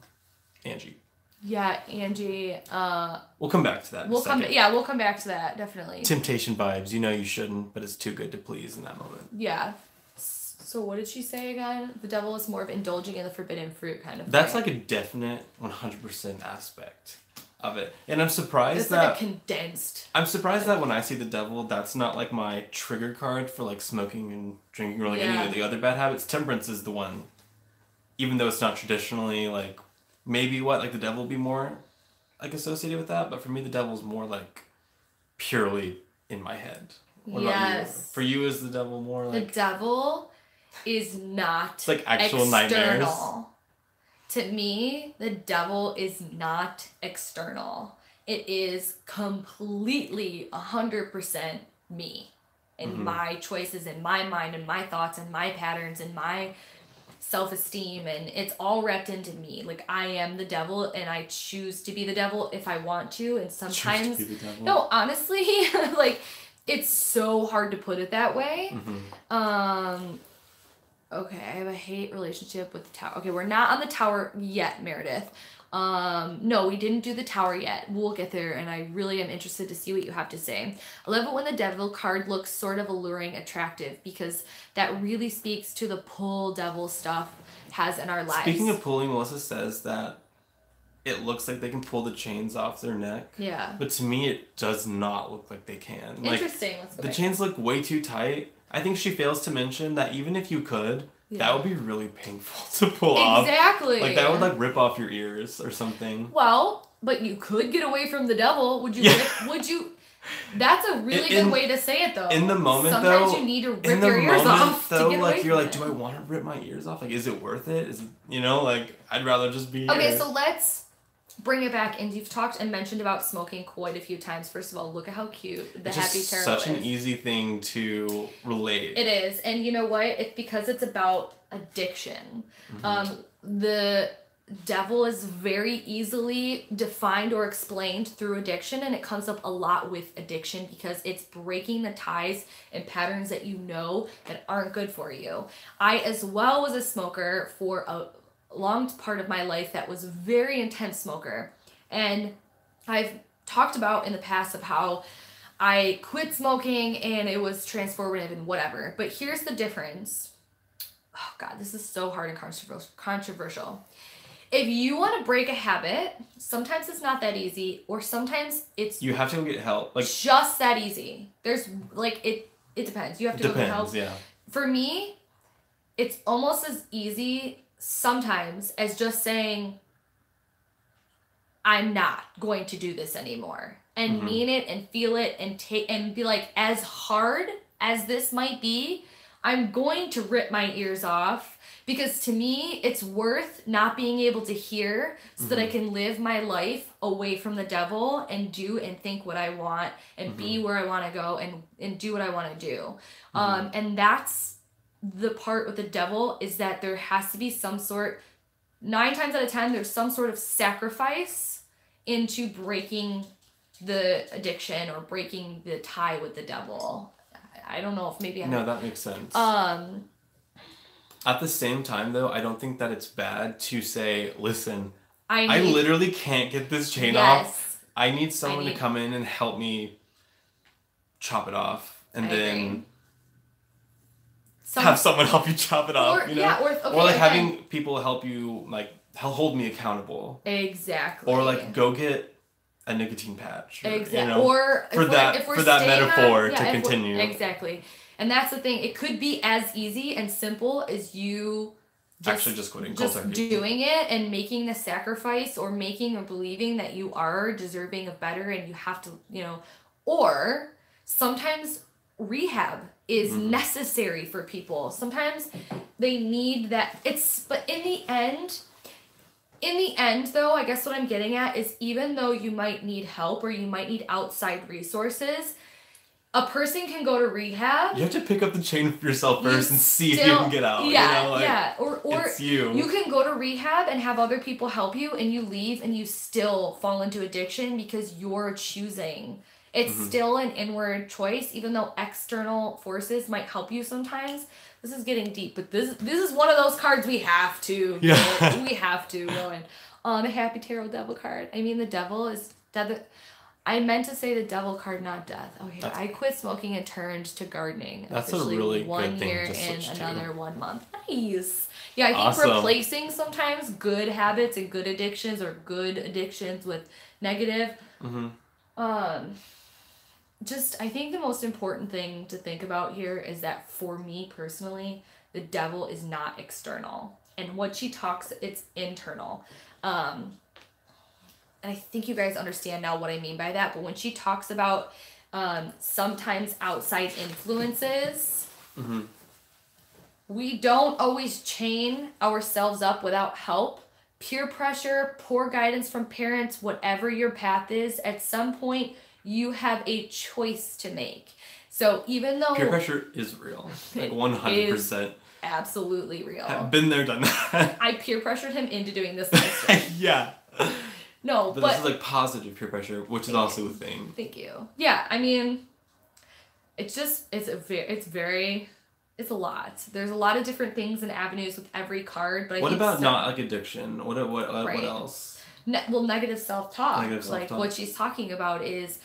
Angie. Yeah, Angie. We'll come back to that. We'll come back to that, definitely. Temptation vibes. You know you shouldn't, but it's too good to please in that moment. Yeah. So what did she say again? The devil is more of indulging in the forbidden fruit kind of That's thing. like a definite 100% aspect of it. And I'm surprised it's that... like a condensed... I'm surprised that when I see the devil, that's not like my trigger card for like smoking and drinking or like any of the other bad habits. Temperance is the one. Even though it's not traditionally like... Maybe like the devil would be more like associated with that. But for me, the devil's more like purely in my head. What about you? For you, is the devil more like... The devil... is not it's like actual external. Nightmares. To me, the devil is not external. It is completely 100% me and my choices and my mind and my thoughts and my patterns and my self-esteem, and it's all wrapped into me. Like, I am the devil and I choose to be the devil if I want to, and sometimes no, honestly, like, it's so hard to put it that way. Okay, I have a hate relationship with the tower. Okay, we're not on the tower yet, Meredith. No, we didn't do the tower yet. We'll get there, and I really am interested to see what you have to say. I love it when the devil card looks sort of alluring, attractive, because that really speaks to the pull devil stuff has in our lives. Speaking of pulling, Melissa says that it looks like they can pull the chains off their neck. Yeah. But to me, it does not look like they can. Interesting. Like, the chains look way too tight. I think she fails to mention that even if you could, that would be really painful to pull off. Exactly. Like, that would, like, rip off your ears or something. Well, but you could get away from the devil. Would you? Would you? That's a really good way to say it, though. In the moment, sometimes you need to rip your ears off to get away from you're like, it. do I want to rip my ears off? Like, is it worth it? Is it, you know, like, I'd rather just be Okay, here. so let's bring it back. And you've talked and mentioned about smoking quite a few times. First of all, look at how cute the Happy Tarot is. Such an easy thing to relate. It is. And you know what? It's because it's about addiction. Mm-hmm. The devil is very easily defined or explained through addiction, and it comes up a lot with addiction because it's breaking the ties and patterns that you know that aren't good for you. I as well was a smoker for a long part of my life that was a very intense smoker, and I've talked about in the past of how I quit smoking and it was transformative and whatever. But here's the difference. Oh God, this is so hard and controversial. If you want to break a habit, sometimes it's not that easy, or sometimes it's you have to go get help. Like just that easy. There's like it depends. You have to go get help. Yeah. For me, it's almost as easy sometimes as just saying, I'm not going to do this anymore, and mean it and feel it and take and be like, as hard as this might be, I'm going to rip my ears off, because to me it's worth not being able to hear so that I can live my life away from the devil and do and think what I want and be where I want to go and do what I want to do. And that's the part with the devil, is that there has to be some sort, 9 times out of 10, there's some sort of sacrifice into breaking the addiction or breaking the tie with the devil. I don't know if maybe I'm... No, that makes sense. At the same time, though, I don't think that it's bad to say, listen, I literally can't get this chain off. I need someone to come in and help me chop it off. And then have someone help you chop it off, you know? Yeah, or like having people help you, like, hold me accountable. Exactly. Or, like, go get a nicotine patch. Exactly. You know, or for that metaphor to continue. Exactly. And that's the thing. It could be as easy and simple as you just quitting. Just doing it and making the sacrifice, or making or believing that you are deserving of better and you have to, you know, or sometimes rehab is necessary for people. Sometimes they need that. But in the end, though, I guess what I'm getting at is, even though you might need help or you might need outside resources, a person can go to rehab. You have to pick up the chain for yourself first and see if you can get out. Yeah, you know, like, yeah. Or it's you can go to rehab and have other people help you, and you leave and you still fall into addiction because you're choosing. It's still an inward choice, even though external forces might help you sometimes. This is getting deep, but this is one of those cards we have to. Yeah. We have to go in. The Happy Tarot Devil card. I mean, the devil is death. I meant to say the devil card, not death. Okay, I quit smoking and turned to gardening. That's a really good 1 thing year to switch and to. another 1 month. Nice. Yeah, I think replacing sometimes good habits and good addictions, or good addictions with negative. I think the most important thing to think about here is that, for me personally, the devil is not external. And what she talks, it's internal. And I think you guys understand now what I mean by that. But when she talks about sometimes outside influences, we don't always chain ourselves up without help. Peer pressure, poor guidance from parents, whatever your path is, at some point you have a choice to make. So even though... Peer pressure is real. Like 100%. Absolutely real. I've been there, done that. I peer pressured him into doing this last Yeah. No, but this is like positive peer pressure, which is also a thing. Thank you. Yeah, I mean, it's very it's a lot. There's a lot of different things and avenues with every card. But what about not like addiction? What right. else? Negative self-talk. Negative self-talk. Like what she's talking about is,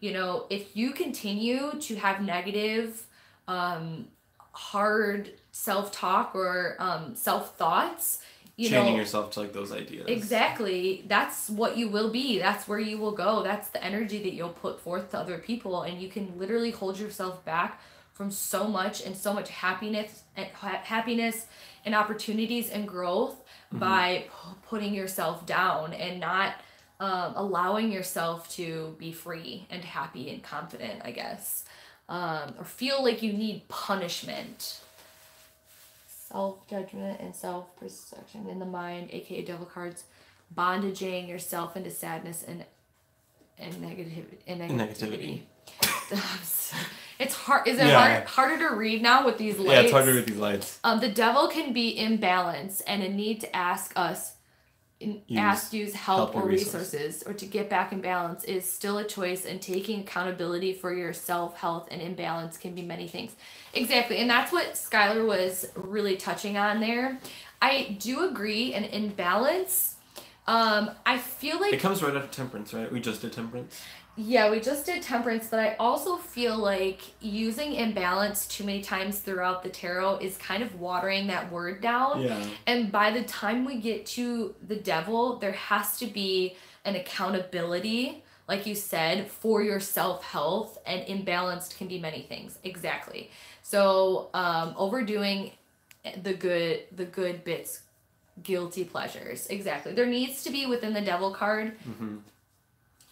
if you continue to have negative, hard self-talk or self-thoughts, chaining yourself to like those ideas. Exactly. That's what you will be. That's where you will go. That's the energy that you'll put forth to other people, and you can literally hold yourself back from so much happiness and opportunities and growth by putting yourself down and not allowing yourself to be free and happy and confident, I guess, or feel like you need punishment. Self-judgment and self-perception in the mind, aka devil cards, bondaging yourself into sadness and negativity. It's hard. Is it harder to read now with these lights? Yeah, it's harder with these lights. The devil can be imbalanced and a need to use help or resources or to get back in balance is still a choice, and taking accountability for your self-health and imbalance can be many things. Exactly, and that's what SKYLER was really touching on there. I do agree, an imbalance, I feel like... It comes right after Temperance, right? We just did Temperance. Yeah, we just did Temperance, but I also feel like using imbalance too many times throughout the tarot is kind of watering that word down. Yeah. And by the time we get to the devil, there has to be an accountability, like you said, for your self-health, and imbalanced can be many things. Exactly. So overdoing the good bits, guilty pleasures. Exactly. There needs to be within the devil card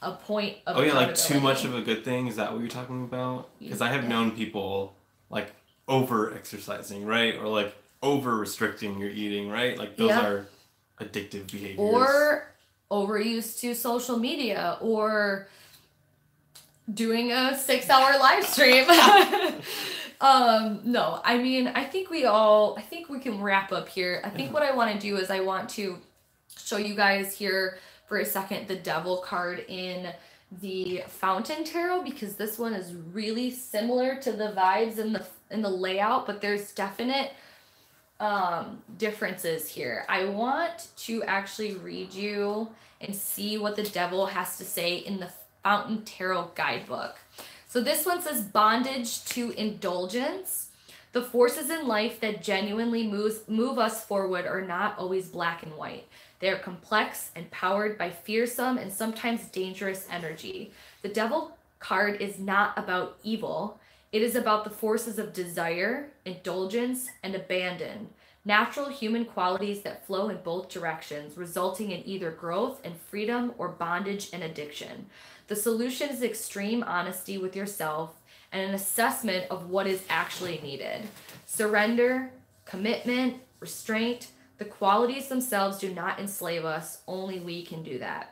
a point of like too much of a good thing. Is that what you're talking about? Because I have known people like over exercising, right? Or like over restricting your eating, right? Like those are addictive behaviors. Or overuse to social media, or doing a 6-hour live stream. No, I mean, I think we can wrap up here. I think what I want to do is I want to show you guys here for a second the devil card in the Fountain Tarot, because this one is really similar to the vibes in the layout, but there's definite differences here. I want to actually read you and see what the devil has to say in the Fountain Tarot guidebook. So this one says, bondage to indulgence. The forces in life that genuinely move us forward are not always black and white. They are complex and powered by fearsome and sometimes dangerous energy. The devil card is not about evil. It is about the forces of desire, indulgence, and abandon. Natural human qualities that flow in both directions, resulting in either growth and freedom or bondage and addiction. The solution is extreme honesty with yourself and an assessment of what is actually needed. Surrender, commitment, restraint. The qualities themselves do not enslave us. Only we can do that.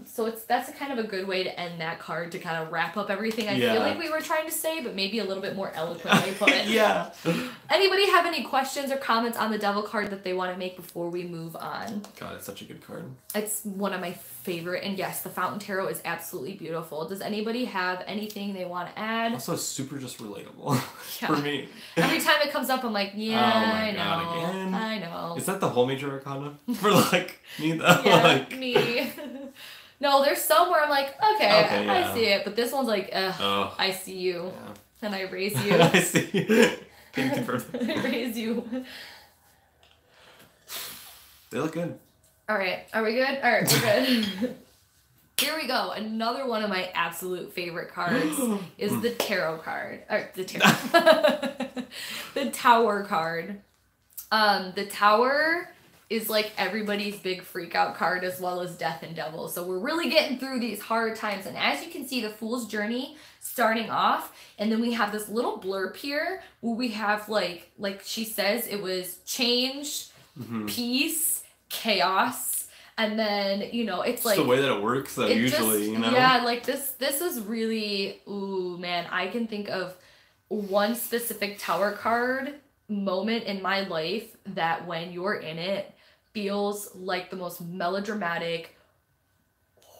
So that's a kind of a good way to end that card, to kind of wrap up everything I feel like we were trying to say, but maybe a little bit more eloquently put it. Yeah. Anybody have any questions or comments on the devil card that they want to make before we move on? God, it's such a good card. It's one of my favorite, and yes, the Fountain Tarot is absolutely beautiful. Does anybody have anything they want to add? Also super just relatable for me. Every time it comes up, I'm like, I know. God, again? I know. Is that the whole Major Arcana? For like me though? Yeah, like... me. No, there's some where I'm like, okay, I see it, but this one's like, I see you, and I raise you. I see you. Can you confirm that? I raise you. They look good. All right, are we good? All right, we're good. Here we go. Another one of my absolute favorite cards is the tarot card. Or the tarot. The Tower card. The Tower is like everybody's big freak out card, as well as Death and Devil. So we're really getting through these hard times. And as you can see, the Fool's Journey starting off, and then we have this little blurb here where we have like she says, it was change, peace, chaos, and then it's like the way that it works though, usually. Yeah, like this is really, ooh man, I can think of one specific Tower card moment in my life that when you're in it feels like the most melodramatic,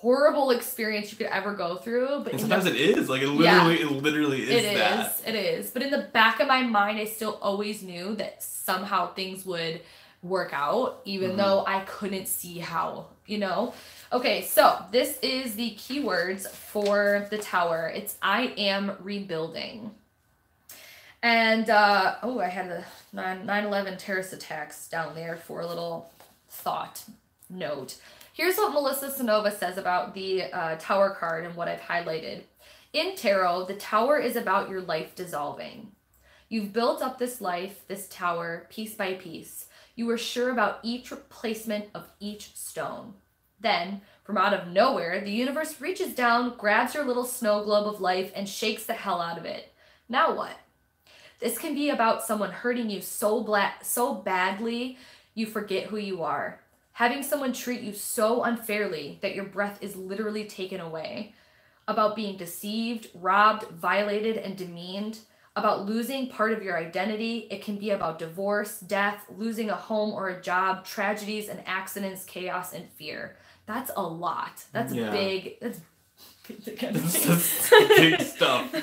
horrible experience you could ever go through. But and sometimes it is. Like, it literally is that. It is. But in the back of my mind, I still always knew that somehow things would work out, even though I couldn't see how, you know? Okay, so this is the keywords for the Tower. It's I am rebuilding. And, I had the 9/11 terrorist attacks down there for a little thought note. Here's what Melissa Sonova says about the Tower card and what I've highlighted. In tarot, the Tower is about your life dissolving. You've built up this life, this tower, piece by piece. You were sure about each replacement of each stone. Then, from out of nowhere, the universe reaches down, grabs your little snow globe of life, and shakes the hell out of it. Now what? This can be about someone hurting you so badly you forget who you are. Having someone treat you so unfairly that your breath is literally taken away. About being deceived, robbed, violated, and demeaned. About losing part of your identity. It can be about divorce, death, losing a home or a job, tragedies and accidents, chaos, and fear. That's a lot. That's big. That's big stuff.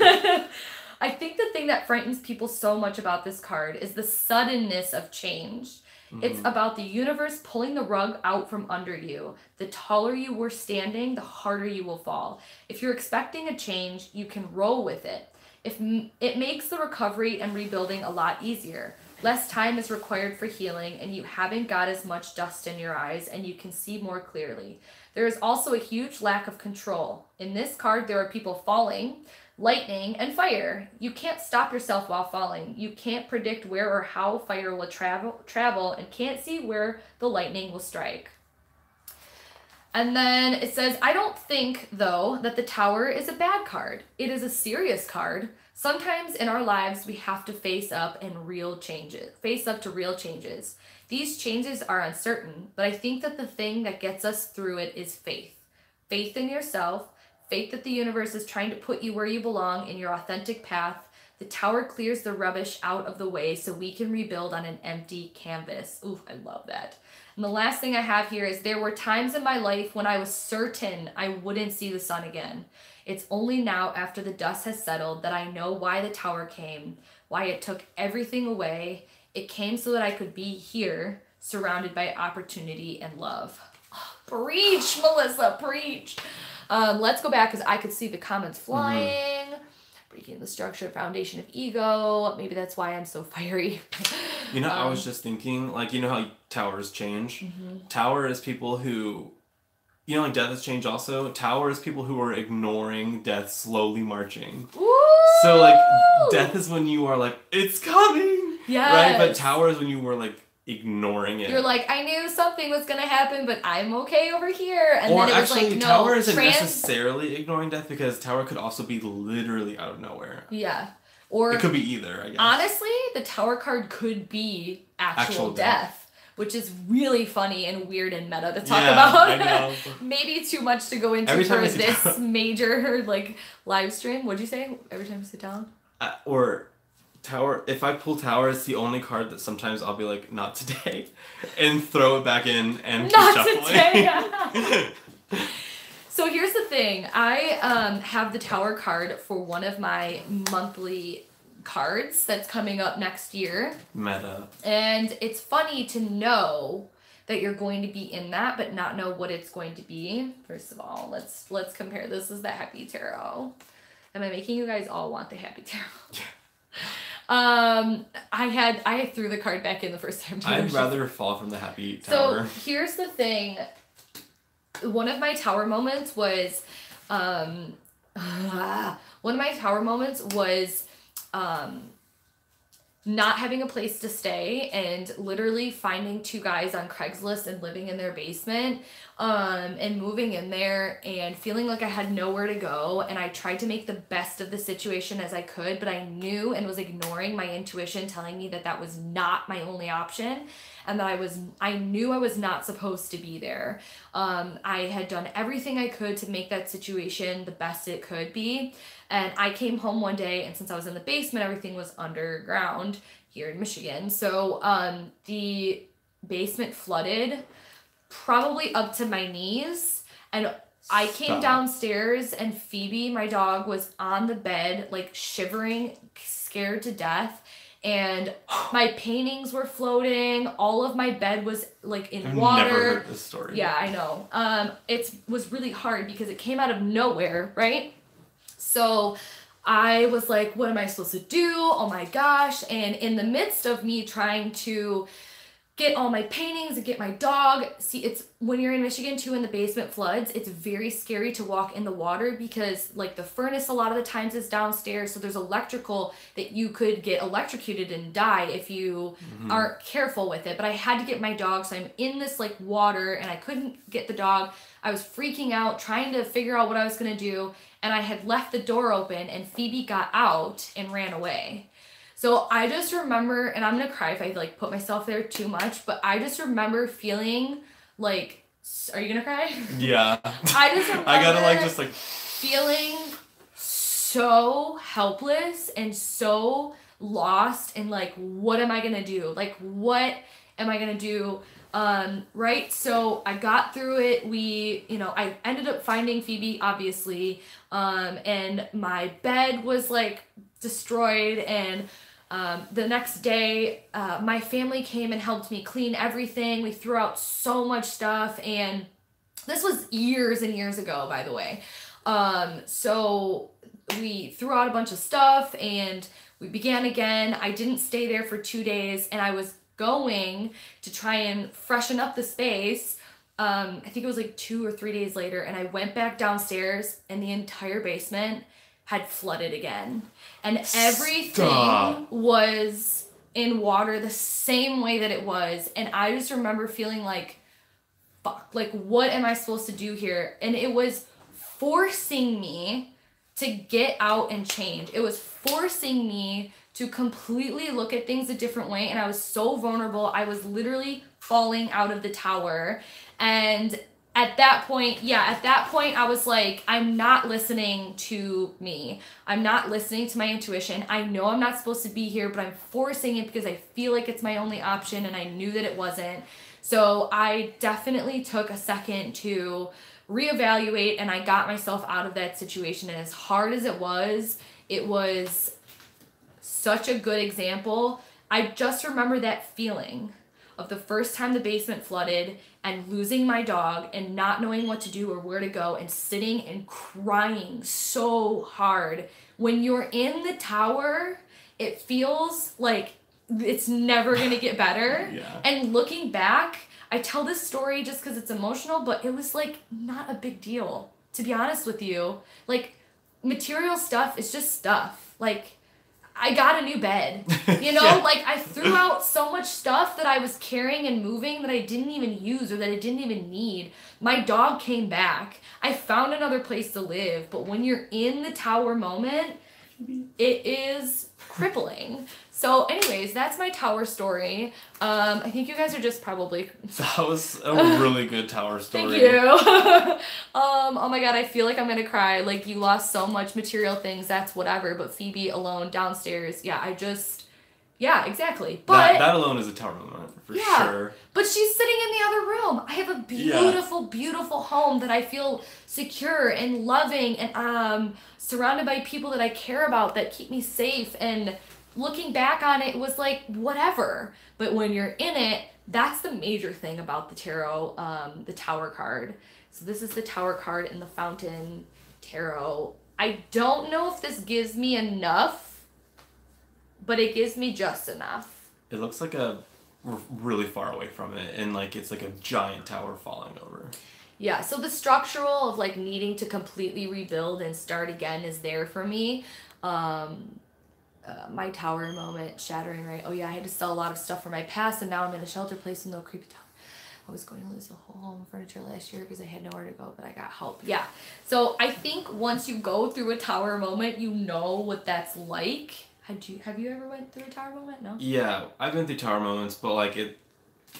I think the thing that frightens people so much about this card is the suddenness of change. It's about the universe pulling the rug out from under you. The taller you were standing, the harder you will fall. If you're expecting a change, you can roll with it. It makes the recovery and rebuilding a lot easier. Less time is required for healing, and you haven't got as much dust in your eyes, and you can see more clearly. There is also a huge lack of control. In this card, there are people falling, lightning, and fire. You can't stop yourself while falling. You can't predict where or how fire will travel and can't see where the lightning will strike. And then it says, I don't think, though, that the Tower is a bad card. It is a serious card. Sometimes in our lives, we have to face up to real changes. These changes are uncertain, but I think that the thing that gets us through it is faith. Faith in yourself, faith that the universe is trying to put you where you belong in your authentic path. The Tower clears the rubbish out of the way so we can rebuild on an empty canvas. Ooh, I love that. And the last thing I have here is there were times in my life when I was certain I wouldn't see the sun again. It's only now after the dust has settled that I know why the Tower came, why it took everything away. It came so that I could be here, surrounded by opportunity and love. Oh, preach, Melissa, preach. Let's go back because I could see the comments flying. Breaking the structure, foundation of ego. Maybe that's why I'm so fiery. You know, I was just thinking, like, you know how towers change? Tower is people who, you know, like death has changed also. Tower is people who are ignoring death slowly marching. Woo! So, like, death is when you are like, it's coming! Yes. Right? But Tower is when you were, like, ignoring it. You're like, I knew something was going to happen, but I'm okay over here. And or then it actually, was like, no, Tower isn't necessarily ignoring death because Tower could also be literally out of nowhere. Yeah. Or it could be either, I guess. Honestly, the Tower card could be actual death, which is really funny and weird and meta to talk about. I know. Maybe too much to go into for this major, like, live stream. What'd you say? Every time you sit down? Or Tower, if I pull Tower, it's the only card that sometimes I'll be like, not today, and throw it back in and keep shuffling. Today. So here's the thing. I have the Tower card for one of my monthly cards that's coming up next year. Meta. And it's funny to know that you're going to be in that, but not know what it's going to be. First of all, let's compare. This is the Happy Tarot. Am I making you guys all want the Happy Tarot? Yeah. I threw the card back in the first time. I'd rather fall from the Happy Tower. So here's the thing. One of my Tower moments was, not having a place to stay and literally finding two guys on Craigslist and living in their basement, and moving in there and feeling like I had nowhere to go. And I tried to make the best of the situation as I could, but I knew and was ignoring my intuition telling me that that was not my only option and that I knew I was not supposed to be there. I had done everything I could to make that situation the best it could be. And I came home one day, and since I was in the basement, everything was underground here in Michigan. So the basement flooded probably up to my knees, and I came downstairs and Phoebe, my dog, was on the bed, like shivering, scared to death. And my paintings were floating. All of my bed was like in water. I've never heard this story. Yeah, I know. It was really hard because it came out of nowhere, right? So I was like, what am I supposed to do? Oh my gosh. And in the midst of me trying to get all my paintings and get my dog. See, it's when you're in Michigan too, in the basement floods, it's very scary to walk in the water because like the furnace a lot of the times is downstairs. So there's electrical that you could get electrocuted and die if you aren't careful with it. But I had to get my dog. So I'm in this like water and I couldn't get the dog. I was freaking out, trying to figure out what I was going to do. And I had left the door open and Phoebe got out and ran away. So I just remember, and I'm going to cry if I like put myself there too much, but I just remember feeling like, are you going to cry? Yeah. I just remember I gotta like just like feeling so helpless and so lost and like, what am I going to do? Like, what am I going to do? Right. So I got through it. I ended up finding Phoebe, obviously. And my bed was like destroyed. And, the next day, my family came and helped me clean everything. We threw out so much stuff. And this was years and years ago, by the way. So we threw out a bunch of stuff and we began again. I didn't stay there for 2 days and I was going to try and freshen up the space. I think it was like 2 or 3 days later, and I went back downstairs and the entire basement had flooded again. And everything was in water the same way that it was. And I just remember feeling like, fuck, like what am I supposed to do here? And it was forcing me to get out and change. It was forcing me to completely look at things a different way. And I was so vulnerable. I was literally falling out of the tower. And at that point, I was like, I'm not listening to me. I'm not listening to my intuition. I know I'm not supposed to be here, but I'm forcing it because I feel like it's my only option. And I knew that it wasn't. So I definitely took a second to reevaluate and I got myself out of that situation. And as hard as it was such a good example. I just remember that feeling of the first time the basement flooded and losing my dog and not knowing what to do or where to go and sitting and crying so hard. When you're in the tower, it feels like it's never going to get better. Yeah. And looking back, I tell this story just because it's emotional, but it was like not a big deal, to be honest with you. Like material stuff is just stuff. Like I got a new bed, Yeah. Like I threw out so much stuff that I was carrying and moving that I didn't even use or that I didn't even need. My dog came back. I found another place to live. But when you're in the tower moment, it is crippling. So anyways, that's my tower story. I think you guys are just probably... That was a really good tower story. Thank you. Oh my god, I feel like I'm gonna cry. Like, you lost so much material things, that's whatever. But Phoebe alone downstairs, yeah, exactly. But that alone is a tower moment, for sure. But she's sitting in the other room. I have a beautiful, beautiful home that I feel secure and loving and surrounded by people that I care about that keep me safe. And looking back on it, it was like, whatever. But when you're in it, that's the major thing about the tarot, the Tower card. So this is the Tower card in the Fountain Tarot. I don't know if this gives me enough, but it gives me just enough. It looks like we're really far away from it, and like it's like a giant tower falling over. Yeah, so the structural of like needing to completely rebuild and start again is there for me. My tower moment, shattering, right? Oh yeah, I had to sell a lot of stuff from my past, and now I'm in a shelter place with no creepy tower. I was going to lose the whole home furniture last year because I had nowhere to go, but I got help. Yeah, so I think once you go through a tower moment, you know what that's like. Have you ever went through a tower moment? No? Yeah, I've been through tower moments, but like it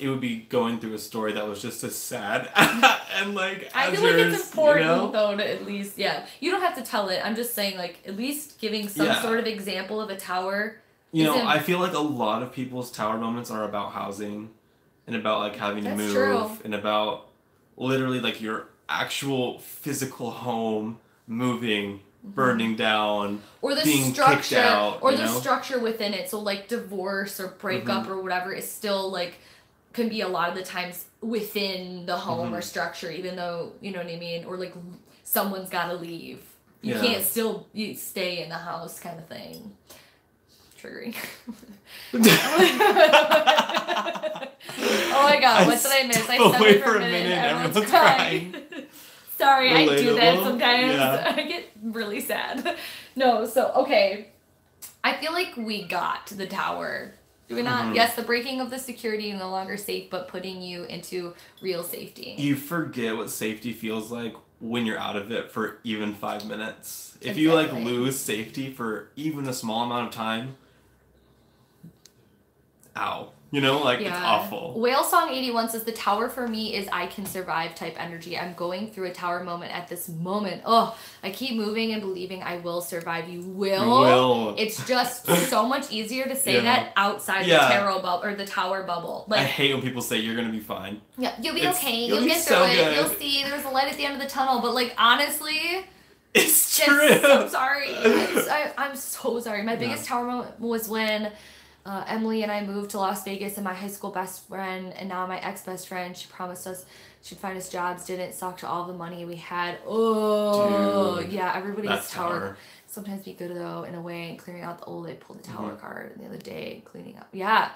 would be going through a story that was just as sad and like I feel like it's important though to at least you don't have to tell it. I'm just saying like at least giving some sort of example of a tower. I feel like a lot of people's tower moments are about housing and about like having to move and about literally like you're actual physical home moving, burning down, or the being structure, kicked out, or the structure within it. So like divorce or breakup or whatever is still like can be a lot of the times within the home or structure, even though, you know what I mean, or like someone's got to leave. You can't still stay in the house, kind of thing. Triggering. Oh my god, what did I miss? I said it for a minute. Everyone's crying. Sorry, relatable. I do that sometimes. Yeah. I get really sad. No, so, okay. I feel like we got the tower. Do we not? Yes, the breaking of the security no longer safe, but putting you into real safety. You forget what safety feels like when you're out of it for even 5 minutes. If you, like, lose safety for even a small amount of time, ow. You know, like, it's awful. Whale Song 81 says, the tower for me is I can survive type energy. I'm going through a tower moment at this moment. Oh, I keep moving and believing I will survive. You will. It's just so much easier to say that outside the tarot bubble or the tower bubble. Like, I hate when people say you're going to be fine. Yeah, you'll be okay. You'll get through it. Good. You'll see there's a light at the end of the tunnel. But, like, honestly... It's true. I'm sorry. I'm so sorry. My biggest tower moment was when... Emily and I moved to Las Vegas, and my high school best friend and now my ex-best friend, she promised us she'd find us jobs, didn't, sucked all the money we had. Oh, dude, yeah, everybody's tower. Sometimes be good, though, in a way, and clearing out the old. I pulled the tower card the other day, cleaning up. Yeah,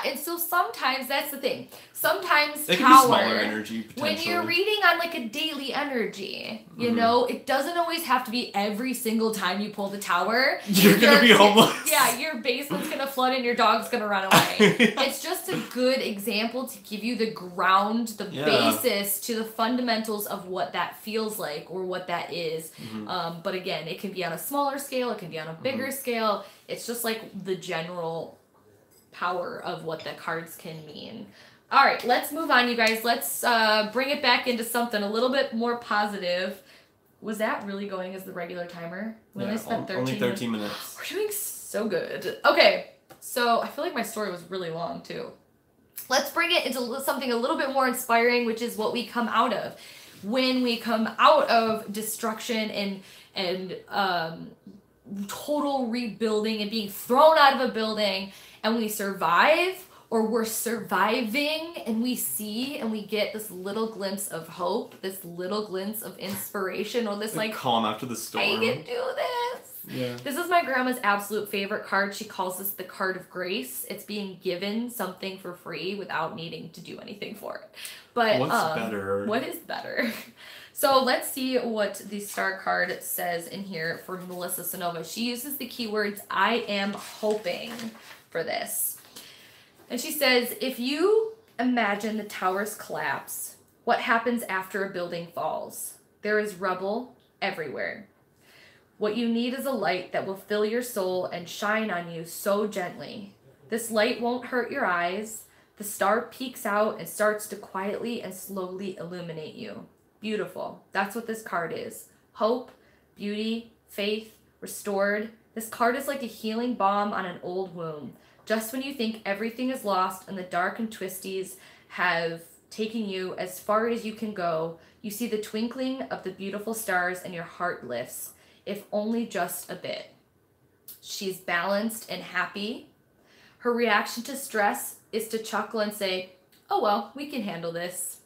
and so sometimes, that's the thing. Sometimes it tower, can be smaller energy, when you're reading on, like, a daily energy, you know, it doesn't always have to be every single time you pull the tower. You're going to be homeless. Yeah, your basement's going to flood and your dog's going to run away. It's just a good example to give you the ground, the basis to the fundamentals of what that feels like or what that is. But again, it can be on a smaller scale, it can be on a bigger scale. It's just like the general power of what the cards can mean. All right, let's move on, you guys. Let's bring it back into something a little bit more positive. Was that really going as the regular timer? We only spent 13 minutes. We're doing so good. Okay, so I feel like my story was really long, too. Let's bring it into something a little bit more inspiring, which is what we come out of. When we come out of destruction and total rebuilding and being thrown out of a building, and we survive, or we're surviving, and we see and we get this little glimpse of hope, this little glimpse of inspiration, or this like calm after the storm. I can do this. Yeah. This is my grandma's absolute favorite card. She calls this the card of grace. It's being given something for free without needing to do anything for it. But what's better? What is better? So let's see what the star card says in here for Melissa Sonova. She uses the keywords, I am hoping, for this. And she says, if you imagine the towers collapse, what happens after a building falls? There is rubble everywhere. What you need is a light that will fill your soul and shine on you so gently. This light won't hurt your eyes. The star peeks out and starts to quietly and slowly illuminate you. Beautiful. That's what this card is. Hope, beauty, faith, restored. This card is like a healing balm on an old wound. Just when you think everything is lost and the dark and twisties have taken you as far as you can go, you see the twinkling of the beautiful stars and your heart lifts, if only just a bit. She's balanced and happy. Her reaction to stress is to chuckle and say, oh well, we can handle this.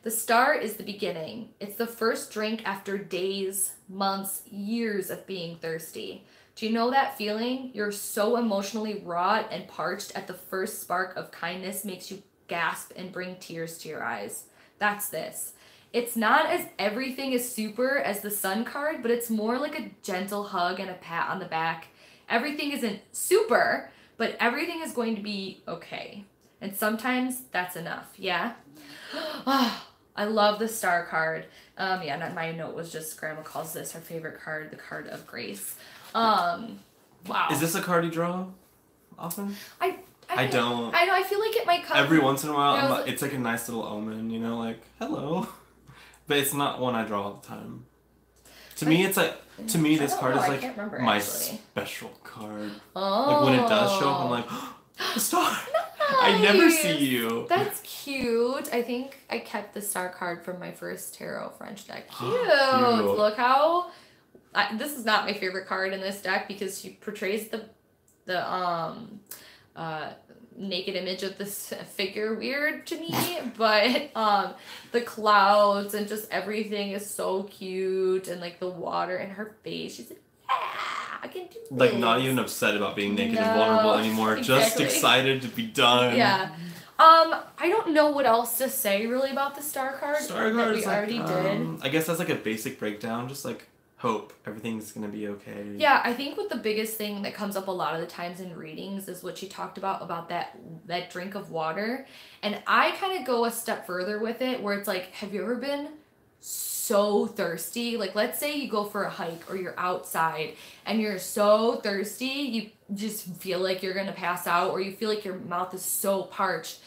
The star is the beginning. It's the first drink after days, months, years of being thirsty. Do you know that feeling? You're so emotionally raw and parched at the first spark of kindness makes you gasp and bring tears to your eyes. That's this. It's not as everything is super as the sun card, but it's more like a gentle hug and a pat on the back. Everything isn't super, but everything is going to be okay. And sometimes that's enough, yeah? I love the star card. My note was just Grandma calls this her favorite card, the card of grace. Wow. Is this a card you draw often? I don't. I know, I feel like it might come. Every once in a while, it's like a nice little omen, you know, like, hello. But it's not one I draw all the time. To me, it's like, this card is like my special card. Oh. Like when it does show up, I'm like, oh, the star. I never see you. That's cute. I think I kept the star card from my first tarot French deck. Cute. Look how... this is not my favorite card in this deck because she portrays the naked image of this figure weird to me, but the clouds and just everything is so cute, and like the water in her face, she's like, yeah, I can do this. Like not even upset about being naked and vulnerable anymore, just excited to be done. Yeah. I don't know what else to say really about the star card that we already did. I guess that's like a basic breakdown, just like hope everything's gonna be okay. Yeah, I think what the biggest thing that comes up a lot of the times in readings is what she talked about that drink of water. And I kind of go a step further with it, where it's like, have you ever been so thirsty? Like, let's say you go for a hike or you're outside and you're so thirsty, you just feel like you're gonna pass out, or you feel like your mouth is so parched,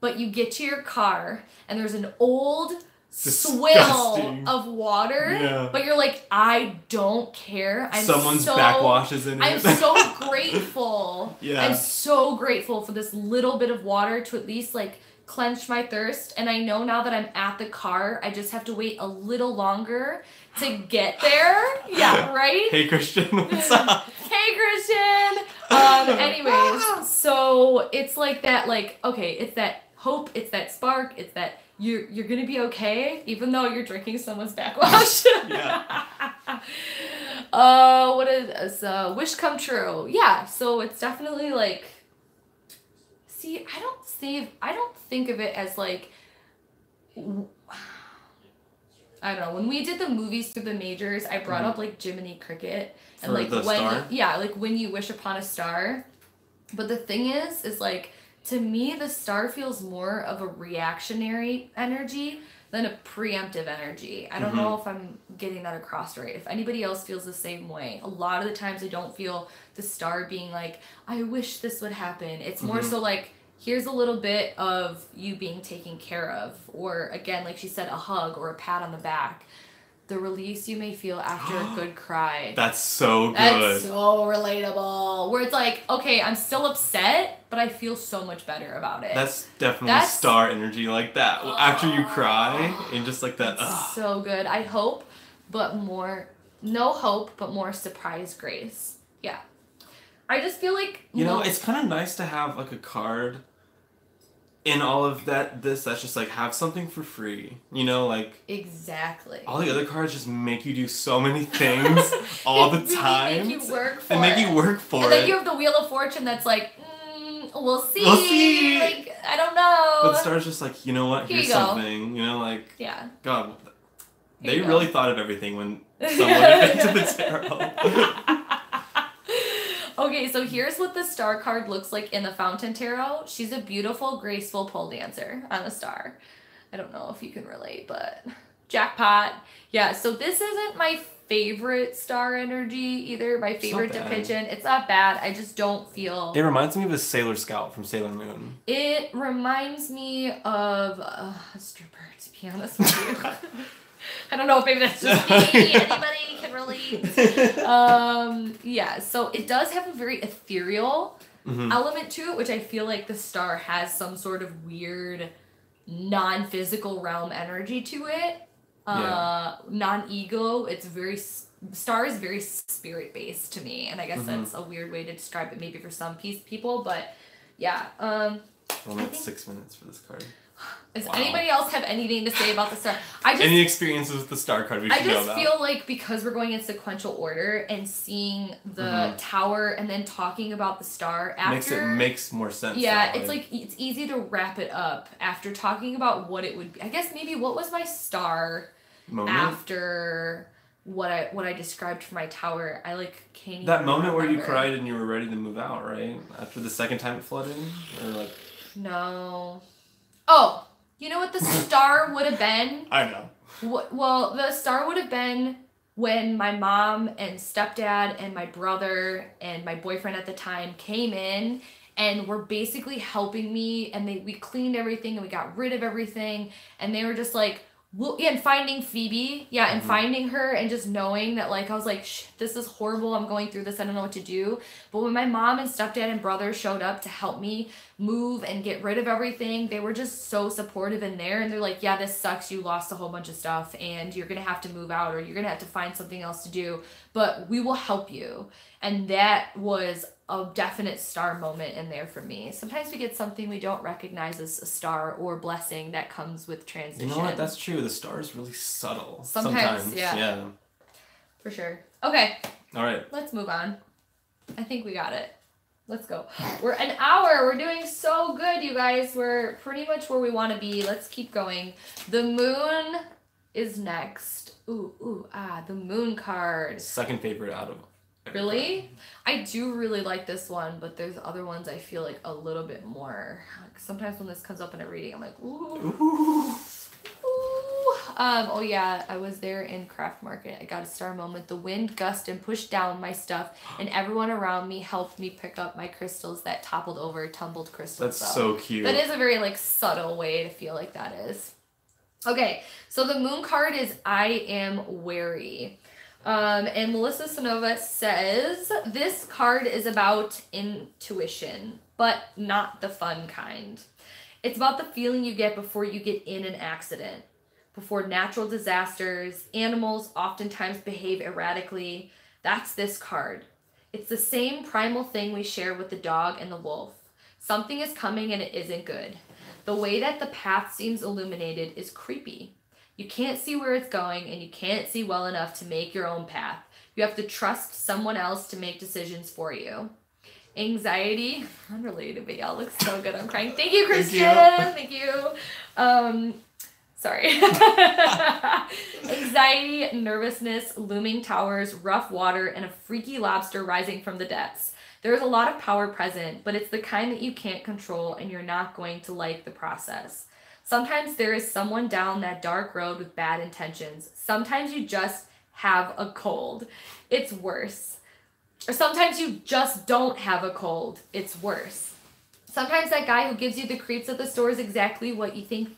but you get to your car and there's an old swill of water, but you're like, I don't care. Someone's backwashes in it. I'm so grateful. I'm so grateful for this little bit of water to at least like quench my thirst. And I know now that I'm at the car, I just have to wait a little longer to get there. Yeah, right? Hey, Christian, what's up? Hey, Christian. Anyways, so it's like that, like, okay, it's that hope, it's that spark, it's that you're gonna be okay, even though you're drinking someone's backwash. What is wish come true? Yeah, so it's definitely like, see, I don't think of it as like, I don't know. When we did the movies through the majors, I brought up like Jiminy Cricket and like when you wish upon a star. But the thing is like, to me, the star feels more of a reactionary energy than a preemptive energy. I don't know if I'm getting that across right. If anybody else feels the same way. A lot of the times I don't feel the star being like, I wish this would happen. It's more so like, here's a little bit of you being taken care of. Or again, like she said, a hug or a pat on the back. The release you may feel after a good cry. That's so good. That's so relatable. Where it's like, okay, I'm still upset, but I feel so much better about it. That's definitely star energy like that. After you cry, and just like that. So good. I hope, but more, no hope, but more surprise grace. Yeah. I just feel like... You know, it's kind of nice to have like a card in all of that's just like, have something for free, you know, like... Exactly. All the other cards just make you do so many things all the time. They make you work for it. They make you work for it. And then you have the Wheel of Fortune that's like, we'll see. We'll see. Like, I don't know. But the star's just like, you know what, here's something, you know, like... Yeah. God, they really thought of everything when someone invented the tarot. Okay, so here's what the star card looks like in the Fountain Tarot. She's a beautiful, graceful pole dancer on a star. I don't know if you can relate, but jackpot. Yeah, so this isn't my favorite star energy either. My favorite depiction. It's not bad. I just don't feel... It reminds me of a Sailor Scout from Sailor Moon. It reminds me of a stripper, to be honest with you. I don't know if maybe that's just me. Anybody can relate. Yeah, so it does have a very ethereal element to it, which I feel like the star has some sort of weird non-physical realm energy to it. Non-ego. It's very... Star is very spirit-based to me, and I guess that's a weird way to describe it maybe for some people, but yeah. Only 6 minutes for this card. Does anybody else have anything to say about the star? Any experiences with the star card we should know about? I just feel like because we're going in sequential order and seeing the tower and then talking about the star after... Makes more sense. Yeah, it's like, it's easy to wrap it up after talking about what it would be. I guess maybe what was my star moment after what I described for my tower. I can't even that moment remember. Where you cried and you were ready to move out, right? After the second time it flooded? Or No. Oh, you know what the star would have been? I know. Well, the star would have been when my mom and stepdad and my brother and my boyfriend at the time came in and were basically helping me, and we cleaned everything and we got rid of everything, and they were just like, Well, yeah, and finding Phoebe, and finding her and just knowing that, like, I was like, this is horrible, I'm going through this, I don't know what to do. But when my mom and stepdad and brother showed up to help me move and get rid of everything, they were just so supportive in there. And they're like, yeah, this sucks, you lost a whole bunch of stuff and you're going to have to move out or you're going to have to find something else to do, but we will help you. And that was a definite star moment in there for me. Sometimes we get something we don't recognize as a star or blessing that comes with transition. You know what? That's true. The star is really subtle. Sometimes. Yeah. For sure. Okay. All right. Let's move on. I think we got it. Let's go. We're an hour. We're doing so good, you guys. We're pretty much where we want to be. Let's keep going. The moon is next. The moon card. Second favorite out of everybody. Really? I do really like this one, but there's other ones I feel like a little bit more. Sometimes when this comes up in a reading, I'm like, ooh. Ooh. Oh yeah, I was there in craft market. I got a star moment. The wind gusted and pushed down my stuff, and everyone around me helped me pick up my crystals that toppled over, tumbled crystals. That's so cute. That is a very like subtle way to feel like that is. Okay, so the moon card is I am wary. And Melissa Sonova says, this card is about intuition, but not the fun kind. It's about the feeling you get before you get in an accident, before natural disasters. Animals oftentimes behave erratically. That's this card. It's the same primal thing we share with the dog and the wolf. Something is coming and it isn't good. The way that the path seems illuminated is creepy. You can't see where it's going, and you can't see well enough to make your own path. You have to trust someone else to make decisions for you. Anxiety, unrelated, but y'all look so good. I'm crying. Thank you, Christian. Thank you. Sorry. Anxiety, nervousness, looming towers, rough water, and a freaky lobster rising from the depths. There's a lot of power present, but it's the kind that you can't control, and you're not going to like the process. Sometimes there is someone down that dark road with bad intentions. Sometimes you just have a cold. It's worse. Or sometimes you just don't have a cold. It's worse. Sometimes that guy who gives you the creeps at the store is exactly what you think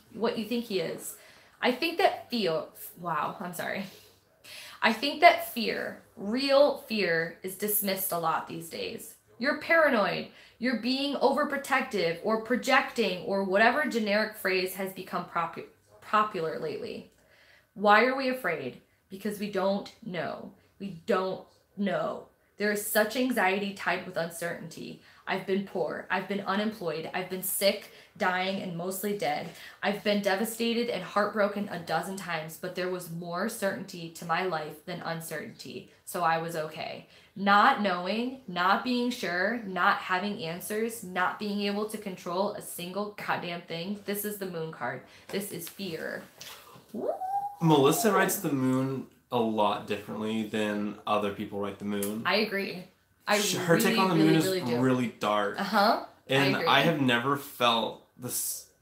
he is. I think that fear, real fear, is dismissed a lot these days. You're paranoid. You're being overprotective or projecting or whatever generic phrase has become popular lately. Why are we afraid? Because we don't know. We don't know. There is such anxiety tied with uncertainty. I've been poor. I've been unemployed. I've been sick, dying, and mostly dead. I've been devastated and heartbroken a dozen times, but there was more certainty to my life than uncertainty, so I was okay. Not knowing, not being sure, not having answers, not being able to control a single goddamn thing. This is the moon card. This is fear. Woo! Melissa writes the moon a lot differently than other people write the moon. I agree. Her take on the moon is really dark. And I have never felt the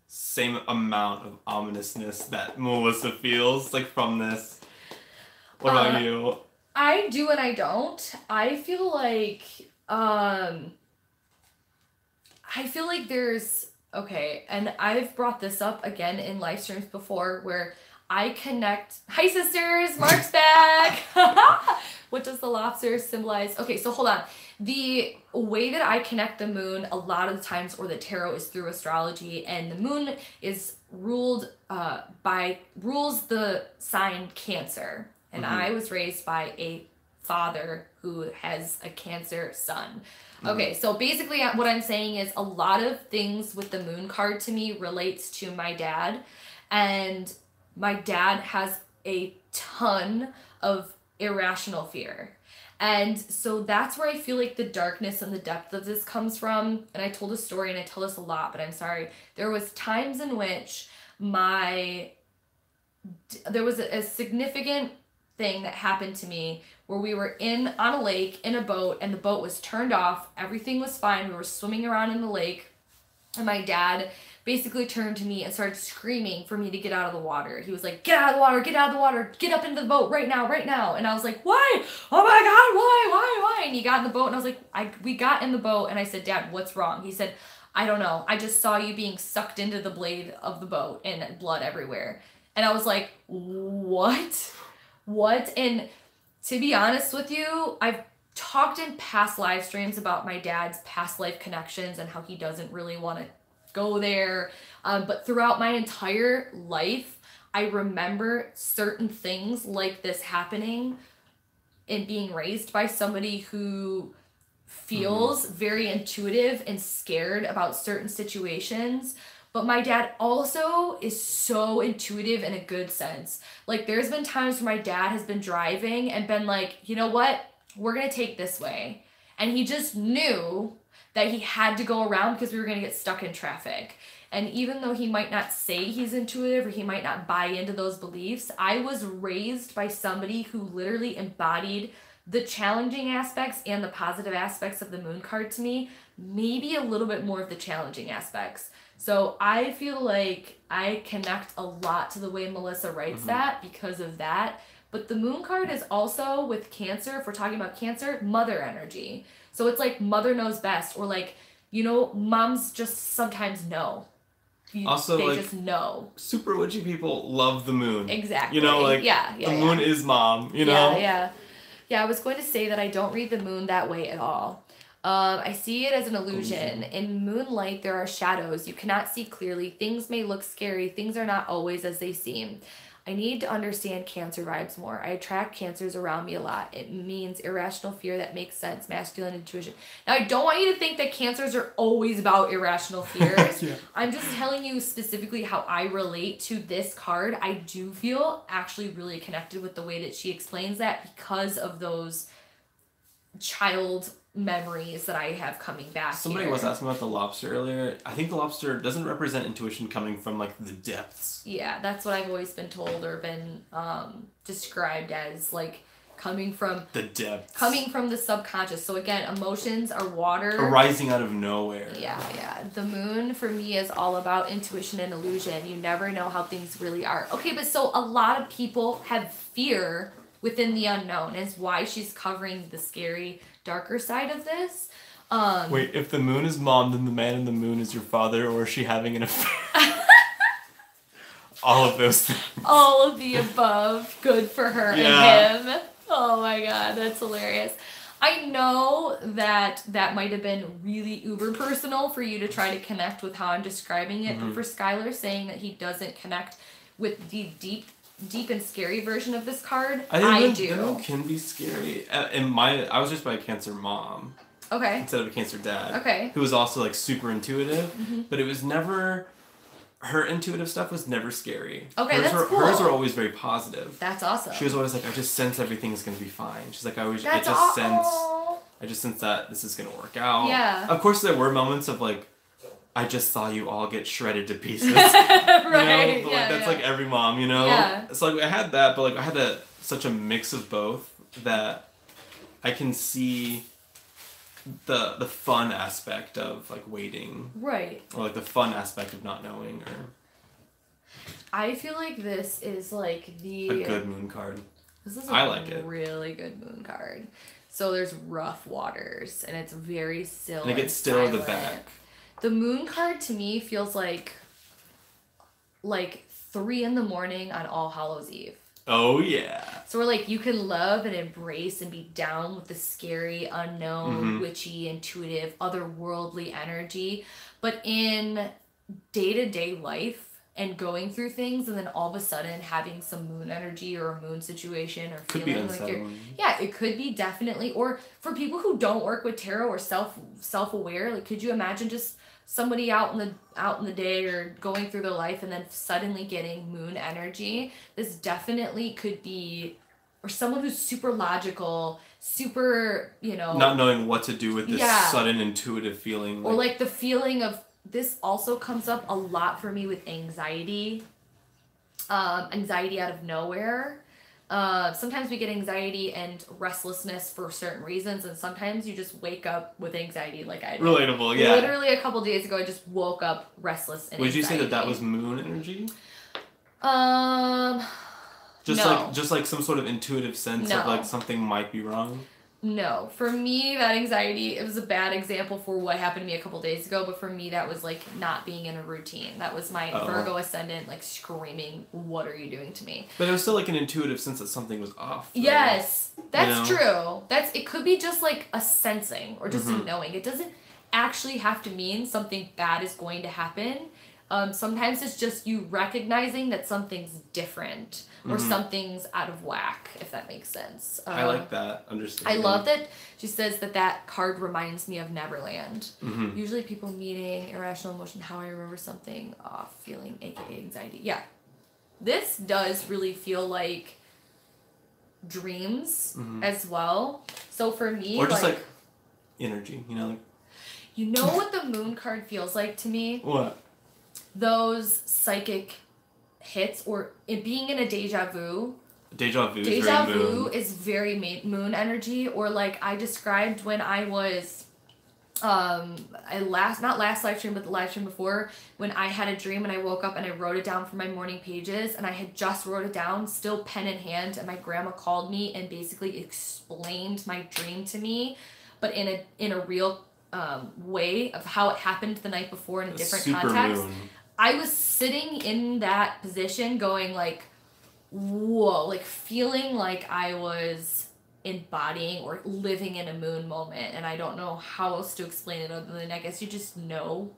same amount of ominousness that Melissa feels like from this. What about you? I do and I don't. I feel like there's, okay, and I've brought this up again in live streams before where I connect, hi sisters, Mark's back. What does the lobster symbolize? Okay, so hold on. The way that I connect the moon a lot of the times, or the tarot, is through astrology, and the moon is rules the sign Cancer. And I was raised by a father who has a Cancer son. Okay, so basically what I'm saying is a lot of things with the moon card to me relates to my dad. And my dad has a ton of irrational fear. And so that's where I feel like the darkness and the depth of this comes from. And I told a story, and I tell this a lot, but I'm sorry. There was times in which there was a significant thing that happened to me where we were on a lake in a boat, and the boat was turned off. Everything was fine. We were swimming around in the lake, and my dad basically turned to me and started screaming for me to get out of the water. He was like, get out of the water, get out of the water, get up into the boat right now, right now. And I was like, why? Oh my God, why? And he got in the boat, and I was like, we got in the boat, and I said, Dad, what's wrong? He said, I don't know. I just saw you being sucked into the blade of the boat and blood everywhere. And I was like, what? And to be honest with you, I've talked in past live streams about my dad's past life connections and how he doesn't really want to go there. But throughout my entire life, I remember certain things like this happening and being raised by somebody who feels very intuitive and scared about certain situations. But my dad also is so intuitive in a good sense. Like, there's been times where my dad has been driving and been like, you know what? We're going to take this way. And he just knew that he had to go around because we were going to get stuck in traffic. And even though he might not say he's intuitive or he might not buy into those beliefs, I was raised by somebody who literally embodied the challenging aspects and the positive aspects of the moon card to me, maybe a little bit more of the challenging aspects. So I feel like I connect a lot to the way Melissa writes that because of that. But the moon card is also with Cancer, if we're talking about Cancer, mother energy. So it's like mother knows best, or like, you know, moms just sometimes know. Also, they just know. Super witchy people love the moon. Exactly. You know, like, the moon is mom, you know? Yeah, I was going to say that I don't read the moon that way at all. I see it as an illusion. In moonlight, there are shadows. You cannot see clearly. Things may look scary. Things are not always as they seem. I need to understand Cancer vibes more. I attract Cancers around me a lot. It means irrational fear that makes sense, masculine intuition. Now, I don't want you to think that Cancers are always about irrational fears. I'm just telling you specifically how I relate to this card. I do feel actually really connected with the way that she explains that because of those child memories that I have coming back. Somebody was asking about the lobster earlier. I think the lobster doesn't represent intuition coming from like the depths. Yeah, that's what I've always been told or been described as, like coming from the depths, coming from the subconscious. So again, emotions are water arising out of nowhere. Yeah. The moon for me is all about intuition and illusion. You never know how things really are. Okay, but so a lot of people have fear within the unknown, is why she's covering the scary, darker side of this. Wait, if the moon is mom, then the man in the moon is your father, or is she having an affair? All of those things. All of the above. Good for her and him. Oh my god, that's hilarious. I know that might have been really uber personal for you to try to connect with how I'm describing it, but for Skyler saying that he doesn't connect with the deep and scary version of this card, I do. The moon can be scary. I was just by a Cancer mom. Okay. Instead of a Cancer dad. Okay. Who was also like super intuitive, but it was never. Her intuitive stuff was never scary. Okay, that's cool. Hers were always very positive. That's awesome. She was always like, I just sense everything's gonna be fine. She's like, I just sense that this is gonna work out. Yeah. Of course, there were moments of like, I just saw you all get shredded to pieces. Right. You know? That's like every mom, you know? Yeah. So like I had that, but like I had such a mix of both that I can see the fun aspect of like waiting. Right. Or like the fun aspect of not knowing, or I feel like this is like a good moon card. This is really good moon card. So there's rough waters and it's very still. And it gets still at the back. The moon card to me feels like 3 a.m. on All Hallows Eve. Oh yeah. So we're like, you can love and embrace and be down with the scary, unknown, witchy, intuitive, otherworldly energy. But in day-to-day life and going through things and then all of a sudden having some moon energy or a moon situation or feeling like you're... Yeah, it could be definitely. Or for people who don't work with tarot or self-aware, like could you imagine just somebody out in the day or going through their life and then suddenly getting moon energy? This definitely could be, or someone who's super logical, super, not knowing what to do with this sudden intuitive feeling. Or like the feeling of, this also comes up a lot for me with anxiety. Anxiety out of nowhere. Sometimes we get anxiety and restlessness for certain reasons, and sometimes you just wake up with anxiety like I did. Relatable, yeah. Literally a couple days ago, I just woke up restless and Would you say that was moon energy? No. Just like some sort of intuitive sense of like something might be wrong? No, for me, that anxiety, it was a bad example for what happened to me a couple days ago, but for me, that was like not being in a routine. That was my Virgo ascendant, like screaming, "What are you doing to me?" But it was still like an intuitive sense that something was off. Though. Yes, that's true. It could be just like a sensing or just a knowing. It doesn't actually have to mean something bad is going to happen. Sometimes it's just you recognizing that something's different or something's out of whack, if that makes sense. I like that understanding. I love that she says that card reminds me of Neverland. Usually people meeting, irrational emotion, how I remember something off, feeling, aka anxiety. Yeah. This does really feel like dreams as well. So for me, or just like energy, you know? Like... You know what the moon card feels like to me? What? Those psychic hits or it being in a deja vu. Deja vu is very moon energy, or like I described when I was not last live stream but the live stream before, when I had a dream and I woke up and I wrote it down for my morning pages, and I had just wrote it down, still pen in hand, and my grandma called me and basically explained my dream to me, but in a real way of how it happened the night before in a different context. Moon. I was sitting in that position going like, whoa, like feeling like I was embodying or living in a moon moment, and I don't know how else to explain it other than I guess you just know.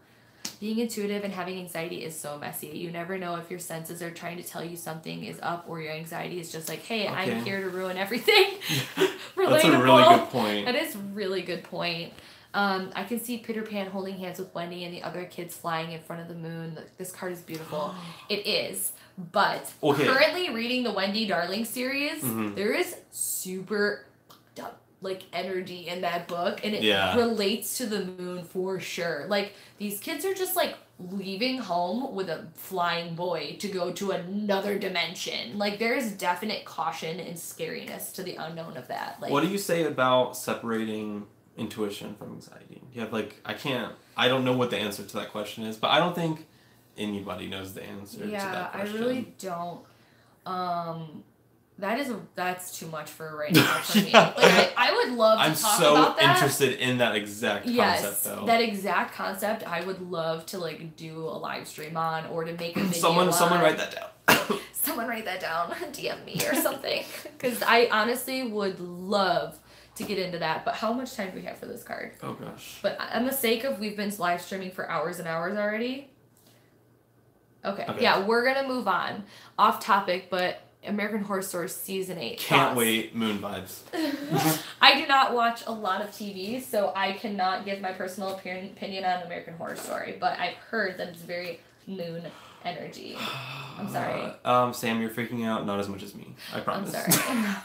Being intuitive and having anxiety is so messy. You never know if your senses are trying to tell you something is up or your anxiety is just like, hey, I'm here to ruin everything. That's a really good point. That is a really good point. I can see Peter Pan holding hands with Wendy and the other kids flying in front of the moon. This card is beautiful. It is. But currently reading the Wendy Darling series, there is super like energy in that book, and it relates to the moon for sure. Like these kids are just like leaving home with a flying boy to go to another dimension. Like there is definite caution and scariness to the unknown of that. Like, what do you say about separating intuition from anxiety? You have like I don't know what the answer to that question is, but I don't think anybody knows the answer to that question. I really don't. That's too much for right now for me. Like I would love to talk about that. I'm so interested in that exact concept though. That exact concept I would love to like do a live stream on, or to make a video someone write that down. Someone write that down. DM me or something, because I honestly would love to get into that. But how much time do we have for this card? Oh gosh. But on the sake of we've been live streaming for hours and hours already. Okay. Yeah, we're gonna move on. Off topic, but American Horror Story Season 8. Can't wait. Moon vibes. I do not watch a lot of TV, so I cannot give my personal opinion on American Horror Story, but I've heard that it's very moon energy. I'm sorry. Sam, you're freaking out. Not as much as me. I promise. I'm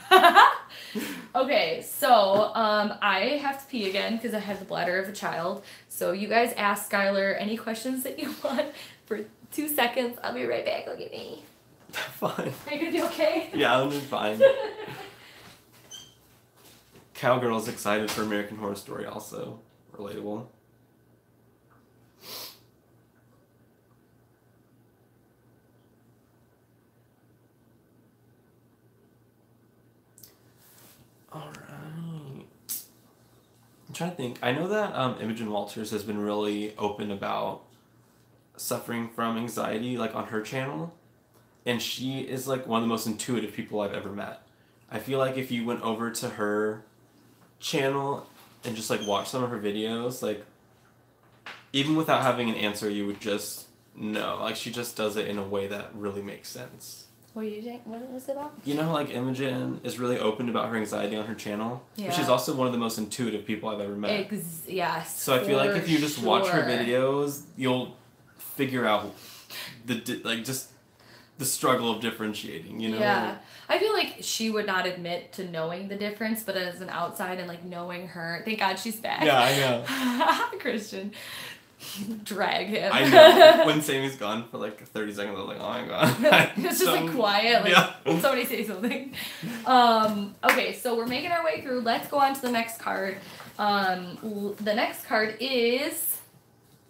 sorry. Okay, so I have to pee again because I have the bladder of a child. So you guys ask SKYLER any questions that you want for 2 seconds. I'll be right back. Look at me. Fine. Are you gonna be okay? Yeah, I'm gonna be fine. Cowgirl's excited for American Horror Story also. Relatable. Alright. I'm trying to think. I know that Imogen Walters has been really open about suffering from anxiety, like on her channel. And she is like one of the most intuitive people I've ever met. I feel like if you went over to her channel and just like watched some of her videos, like even without having an answer, you would just know. Like she just does it in a way that really makes sense. What was it about? You know, like Imogen is really open about her anxiety on her channel. Yeah. But she's also one of the most intuitive people I've ever met. Yes. So I feel like if you just watch her videos, you'll figure out the struggle of differentiating, you know? Yeah. I feel like she would not admit to knowing the difference, but as an outside and like knowing her, thank God she's back. Yeah, I know. Christian. Drag him. I know. When Sammy's gone for like 30 seconds, I was like, oh my God. It's just like quiet, like somebody say something. Okay, so we're making our way through. Let's go on to the next card. The next card is,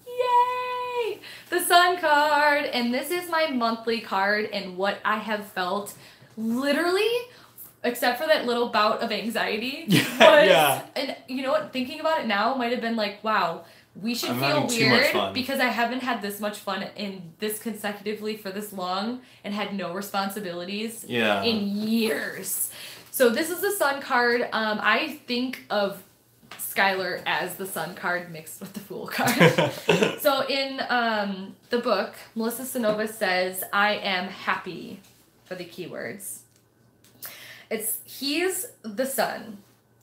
yay! The Sun card. And this is my monthly card, and what I have felt literally except for that little bout of anxiety. Yeah. And you know what? Thinking about it now might have been like, wow, we should feel too much weird fun. because I haven't had this much fun in this consecutively for this long and had no responsibilities in years. So this is the Sun card. I think of SKYLER as the Sun card mixed with the Fool card. So in the book, Melissa Sonova says, I am happy for the keywords. He's the sun.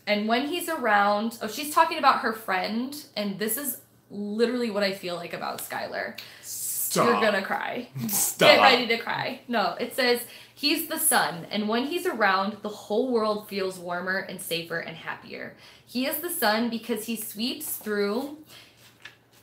And when he's around, she's talking about her friend, and this is literally what I feel like about SKYLER. Stop. You're gonna cry. Stop. Get ready to cry. No, it says, he's the sun, and when he's around, the whole world feels warmer and safer and happier. He is the sun because he sweeps through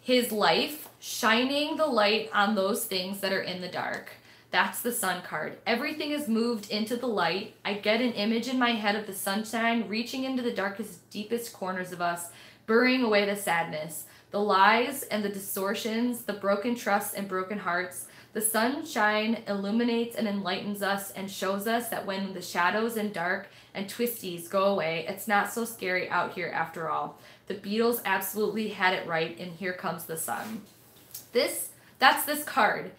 his life, shining the light on those things that are in the dark. That's the Sun card. Everything is moved into the light. I get an image in my head of the sunshine reaching into the darkest, deepest corners of us, burying away the sadness, the lies and the distortions, the broken trusts and broken hearts. The sunshine illuminates and enlightens us and shows us that when the shadows and dark and twisties go away, it's not so scary out here after all. The Beatles absolutely had it right, and here comes the sun. That's this card.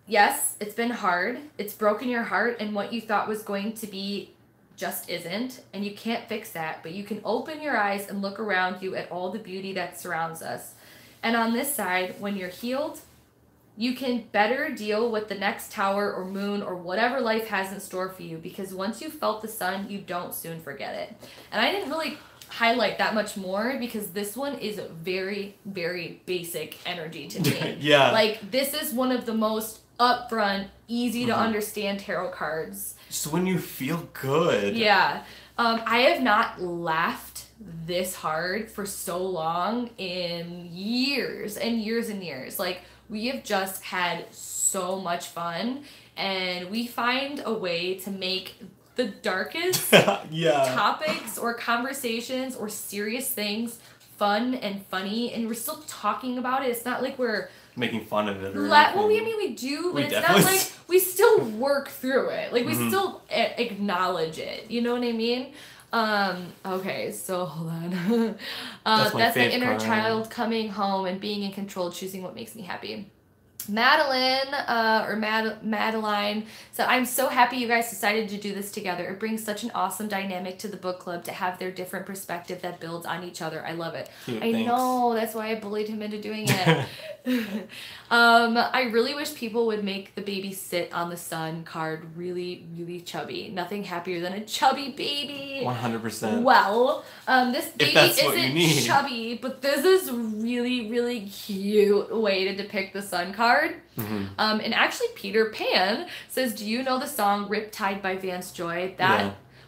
Yes, it's been hard. It's broken your heart, and what you thought was going to be just isn't, and you can't fix that, but you can open your eyes and look around you at all the beauty that surrounds us. And on this side, when you're healed, you can better deal with the next tower or moon or whatever life has in store for you, because once you've felt the sun, you don't soon forget it. And I didn't really highlight that much more because this one is very, very basic energy to me. Yeah. Like, this is one of the most upfront, easy to understand tarot cards. Just when you feel good. Yeah. I have not laughed this hard for so long in years and years and years. Like, we have just had so much fun, and we find a way to make the darkest topics or conversations or serious things fun and funny, and we're still talking about it. It's not like we're making fun of it. Well, we do, but it's not like we still work through it. Like, we still acknowledge it. You know what I mean? Okay, so hold on. That's the inner child coming home and being in control, choosing what makes me happy. Madeline, Madeline said, I'm so happy you guys decided to do this together. It brings such an awesome dynamic to the book club to have their different perspective that builds on each other. I love it. Thanks. Know, that's why I bullied him into doing it. I really wish people would make the baby sit on the sun card really, really chubby. Nothing happier than a chubby baby. 100%. Well, this baby isn't chubby, but this is really, really cute way to depict the sun card. And actually, Peter Pan says, do you know the song Riptide by Vance Joy?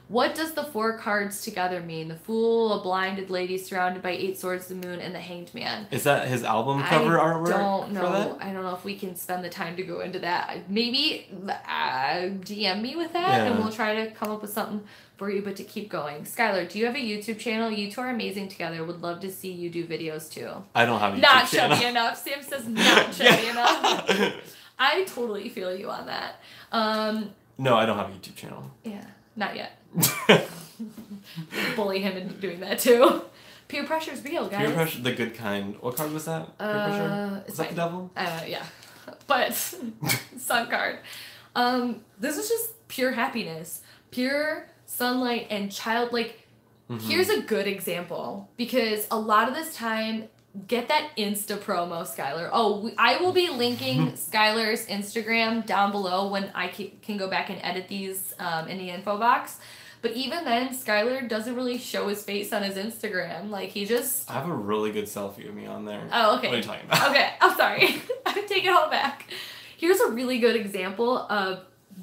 What does the 4 cards together mean? The Fool, a blinded lady surrounded by 8 swords, the moon, and the hanged man. Is that his album cover artwork? I don't know. I don't know if we can spend the time to go into that. Maybe DM me with that, and we'll try to come up with something for you, but to keep going. SKYLER, do you have a YouTube channel? You two are amazing together. Would love to see you do videos too. I don't have a YouTube not channel. Not chubby enough. Sam says not chubby enough. I totally feel you on that. No, I don't have a YouTube channel. Yeah, not yet. Bully him into doing that too. Peer pressure is real, guys. Peer pressure, the good kind. What card was that? Peer pressure? Was that the devil? Yeah. But, sun card. This is just pure happiness. Pure sunlight and childlike. Here's a good example, because a lot of this time, get that Insta promo, SKYLER. I will be linking SKYLER's Instagram down below when I can go back and edit these in the info box. But even then, SKYLER doesn't really show his face on his Instagram. Like, he just... I have a really good selfie of me on there. Oh, okay. What are you talking about? Okay, I'm sorry. I take it all back. Here's a really good example of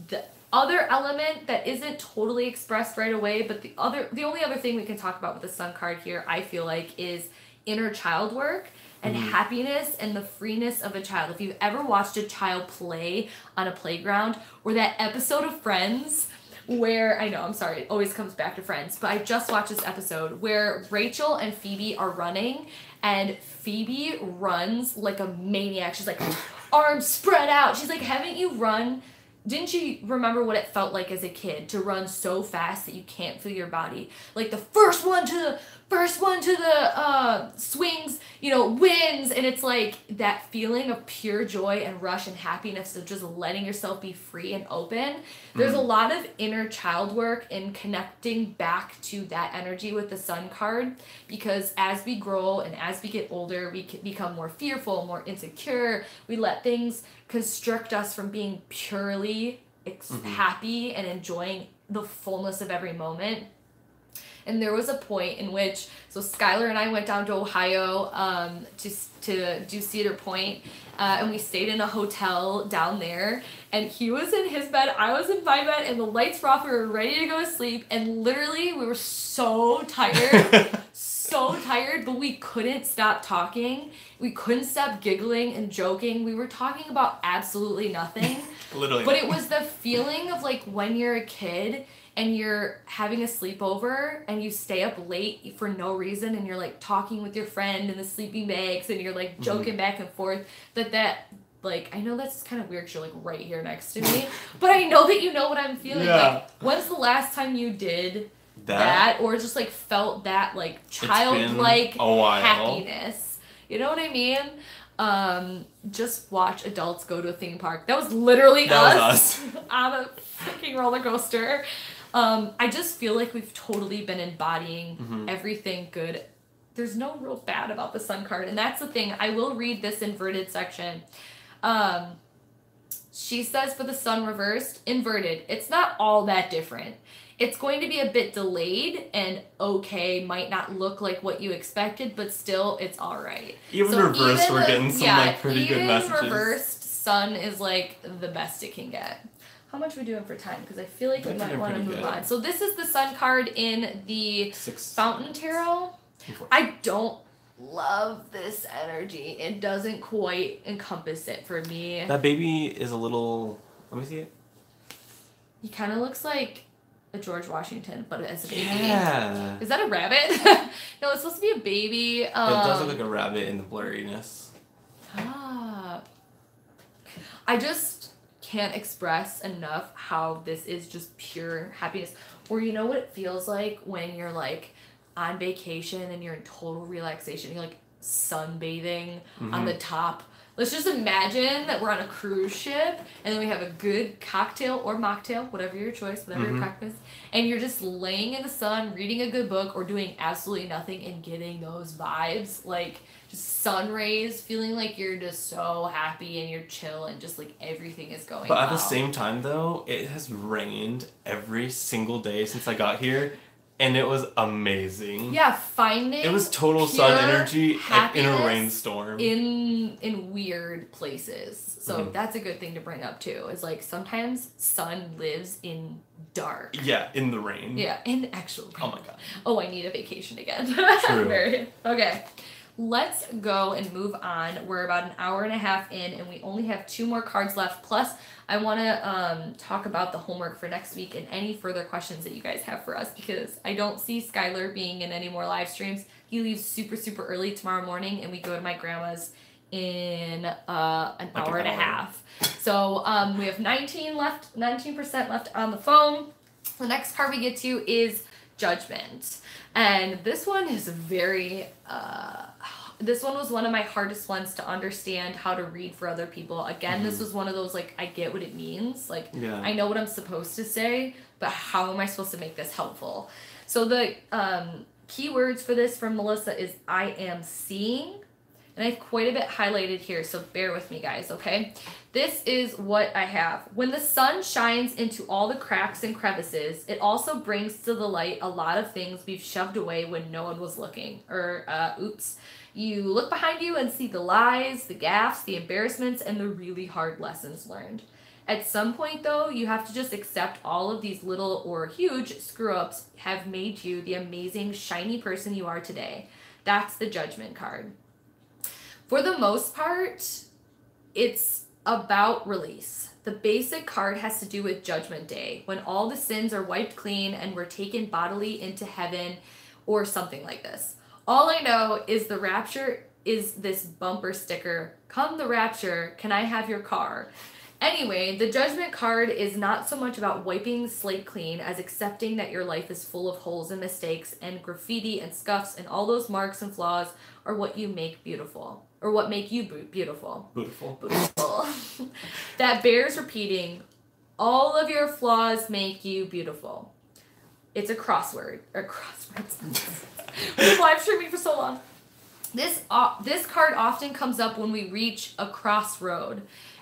the other element that isn't totally expressed right away, but the only other thing we can talk about with the sun card here, I feel like, is inner child work and happiness and the freeness of a child. If you've ever watched a child play on a playground, or that episode of Friends where, I know, I'm sorry, it always comes back to Friends, but I just watched this episode where Rachel and Phoebe are running, and Phoebe runs like a maniac. She's like, arms spread out. She's like, haven't you run didn't you remember what it felt like as a kid to run so fast that you can't feel your body? Like the first one to the swings, you know, wins, and it's like that feeling of pure joy and rush and happiness of just letting yourself be free and open. There's a lot of inner child work in connecting back to that energy with the Sun card, because as we grow and as we get older, we can become more fearful, more insecure. We let things constrict us from being purely happy and enjoying the fullness of every moment. And there was a point in which, so SKYLER and I went down to Ohio to do Cedar Point, and we stayed in a hotel down there, and he was in his bed, I was in my bed, and the lights were off, we were ready to go to sleep, and literally we were so tired, but we couldn't stop talking. We couldn't stop giggling and joking. We were talking about absolutely nothing. Literally. But it was the feeling of like when you're a kid and you're having a sleepover and you stay up late for no reason and you're like talking with your friend in the sleeping bags and you're like joking back and forth, that like, I know that's kind of weird because you're like right here next to me, but I know that you know what I'm feeling. Yeah. Like, when's the last time you did that or just like felt that like childlike happiness? You know what I mean? Just watch adults go to a theme park. That was literally us on a freaking roller coaster. I just feel like we've totally been embodying everything good. There's no real bad about the Sun card, and that's the thing. I will read this inverted section. She says for the Sun reversed, inverted, it's not all that different. It's going to be a bit delayed and okay, might not look like what you expected, but still it's all right. Even so reversed, we're getting some like pretty good messages. Even reversed, Sun is like the best it can get. How much are we doing for time? Because I feel like we might want to move on. So this is the Sun card in the Fountain Tarot. I don't love this energy. It doesn't quite encompass it for me. That baby is a little... Let me see it. He kind of looks like a George Washington, but as a baby. Yeah. Is that a rabbit? No, it's supposed to be a baby. It does look like a rabbit in the blurriness. I just can't express enough how this is just pure happiness. Or you know what it feels like when you're like on vacation and you're in total relaxation. You're like sunbathing on the top. Let's just imagine that we're on a cruise ship and then we have a good cocktail or mocktail, whatever your choice, whatever your practice, and you're just laying in the sun, reading a good book or doing absolutely nothing and getting those vibes, like just sun rays, feeling like you're just so happy and you're chill and just like everything is going But at the same time though, it has rained every single day since I got here. And it was amazing. Yeah, finding it was total sun energy in a rainstorm. In weird places. So that's a good thing to bring up too. Is like sometimes sun lives in dark. Yeah, in the rain. Yeah, in actual rain. Oh my god. Oh, I need a vacation again. True. Okay. Let's go and move on. We're about an hour and a half in and we only have 2 more cards left. Plus, I want to talk about the homework for next week and any further questions that you guys have for us because I don't see SKYLER being in any more live streams. He leaves super, super early tomorrow morning and we go to my grandma's in an hour and a half. So we have 19% left on the phone. The next card we get to is Judgment. And this one is very... this one was one of my hardest ones to understand how to read for other people. Again, this was one of those, like, I get what it means. Like, I know what I'm supposed to say, but how am I supposed to make this helpful? So the key words for this from Melissa is I am seeing. And I have quite a bit highlighted here, so bear with me, guys, okay? This is what I have. When the sun shines into all the cracks and crevices, it also brings to the light a lot of things we've shoved away when no one was looking. Or, oops. You look behind you and see the lies, the gaffes, the embarrassments, and the really hard lessons learned. At some point, though, you have to just accept all of these little or huge screw-ups have made you the amazing, shiny person you are today. That's the Judgment card. For the most part, it's about release. The basic card has to do with Judgment Day, when all the sins are wiped clean and we're taken bodily into heaven or something like this. All I know is the rapture is this bumper sticker, come the rapture, can I have your car? Anyway, the Judgment card is not so much about wiping the slate clean as accepting that your life is full of holes and mistakes and graffiti and scuffs and all those marks and flaws are what you make beautiful. Or what make you beautiful. Beautiful. That bears repeating, all of your flaws make you beautiful. It's a crossword. Or crosswords. We've live streaming for so long. This card often comes up when we reach a crossroad.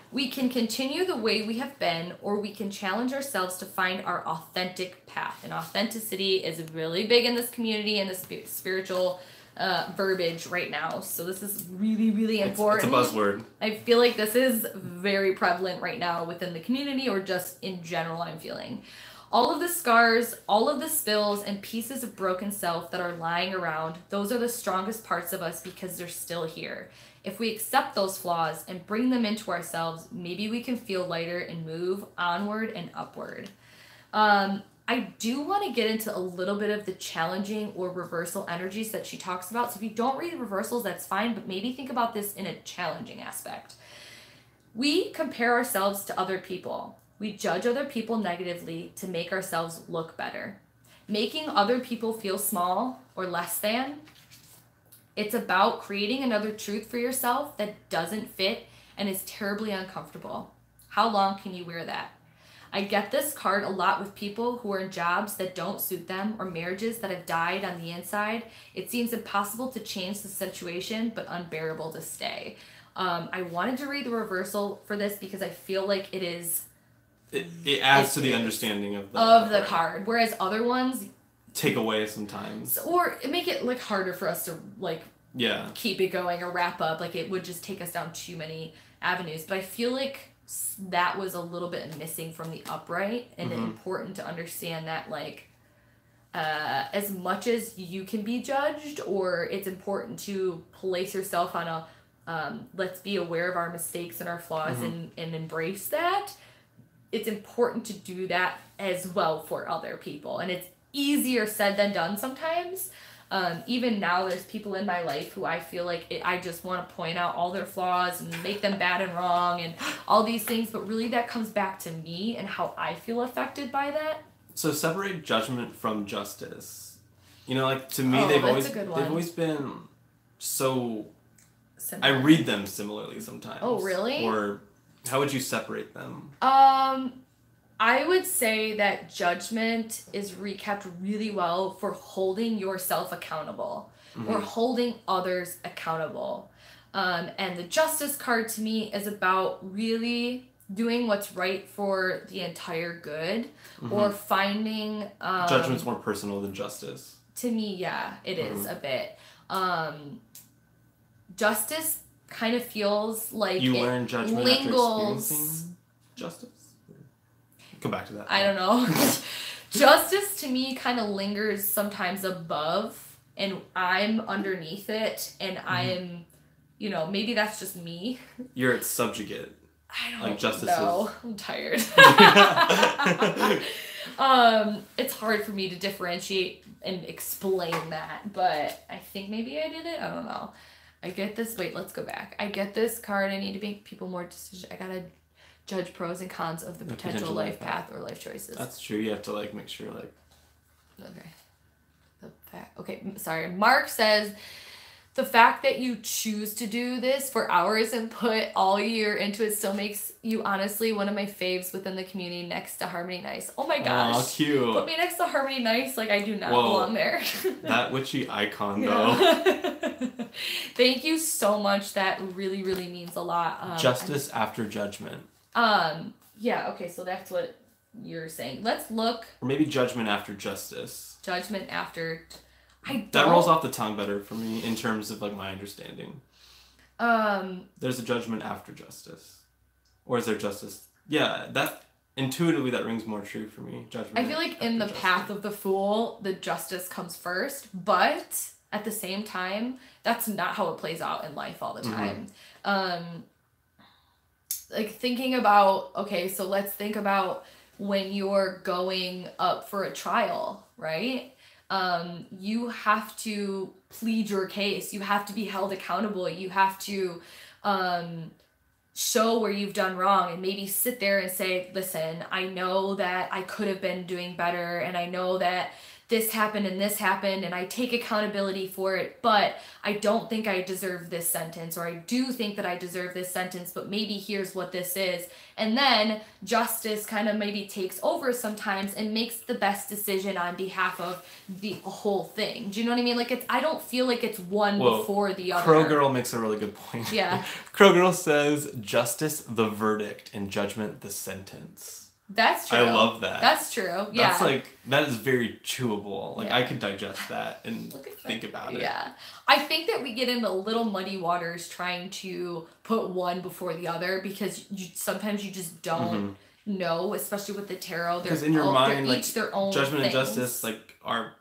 We can continue the way we have been, or we can challenge ourselves to find our authentic path. And authenticity is really big in this community and the spiritual verbiage right now. So this is really, really important. It's a buzzword. I feel like this is very prevalent right now within the community, or just in general, I'm feeling. All of the scars, all of the spills, and pieces of broken self that are lying around, those are the strongest parts of us because they're still here. If we accept those flaws and bring them into ourselves, maybe we can feel lighter and move onward and upward. I do want to get into a little bit of the challenging or reversal energies that she talks about. So if you don't read the reversals, that's fine, but maybe think about this in a challenging aspect. We compare ourselves to other people. We judge other people negatively to make ourselves look better. Making other people feel small or less than. It's about creating another truth for yourself that doesn't fit and is terribly uncomfortable. How long can you wear that? I get this card a lot with people who are in jobs that don't suit them or marriages that have died on the inside. It seems impossible to change the situation, but unbearable to stay. I wanted to read the reversal for this because I feel like it is... It adds to the understanding of the card, whereas other ones... take away sometimes. Or make it like harder for us to keep it going or wrap up. Like it would just take us down too many avenues. But I feel like that was a little bit missing from the upright, and important to understand that as much as you can be judged, or it's important to place yourself on a let's be aware of our mistakes and our flaws and embrace that. It's important to do that as well for other people, and it's easier said than done sometimes. Even now, there's people in my life who I feel like I just want to point out all their flaws and make them bad and wrong and all these things, but really that comes back to me and how I feel affected by that. So separate judgment from justice. You know, to me, they've always been so... similar. I read them similarly sometimes. Oh, really? Or how would you separate them? I would say that judgment is recapped really well for holding yourself accountable or holding others accountable. And the justice card to me is about really doing what's right for the entire good or finding... Judgment's more personal than justice. To me, yeah, it is a bit. Justice kind of feels like you learn judgment after experiencing justice? Come back to that. I don't know. Justice to me kind of lingers sometimes above, and I'm underneath it, and I'm, maybe that's just me. You're its subjugate. I don't like justice know. I'm tired. It's hard for me to differentiate and explain that, but I think maybe I did it. I don't know. I get this. Wait, let's go back. I get this card. I need to make people more decision. I gotta judge pros and cons of the potential life path or life choices. That's true. You have to make sure Okay, sorry. Mark says the fact that you choose to do this for hours and put all year into it still makes you honestly one of my faves within the community next to Harmony Nice. Oh my gosh. Oh, cute. Put me next to Harmony Nice like I do not belong there. That witchy icon though. Thank you so much. That really, really means a lot. Justice after judgment. Yeah, okay, so that's what you're saying. Let's look. Or maybe judgment after justice. Judgment after... That rolls off the tongue better for me in terms of my understanding. There's a judgment after justice. Or is there justice? Yeah, that intuitively that rings more true for me. Judgment. I feel like in the path of the fool, the justice comes first, but at the same time, that's not how it plays out in life all the time. Thinking about, okay, so let's think about when you're going up for a trial, right? You have to plead your case. You have to be held accountable. You have to show where you've done wrong and maybe sit there and say, listen, I know that I could have been doing better, and I know that this happened and I take accountability for it, but I don't think I deserve this sentence, or I do think that I deserve this sentence, but maybe here's what this is. And then justice kind of maybe takes over sometimes and makes the best decision on behalf of the whole thing. Do you know what I mean? Like, I don't feel like it's one before the other. Crow Girl makes a really good point. Yeah. Crow Girl says, justice the verdict and judgment the sentence. That's true. I love that. That's true. Yeah. That's that is very chewable. I could digest that and think about it. Yeah. I think that we get into little muddy waters trying to put one before the other, because sometimes you just don't know, especially with the tarot. Because in your mind, each their own judgment and justice, are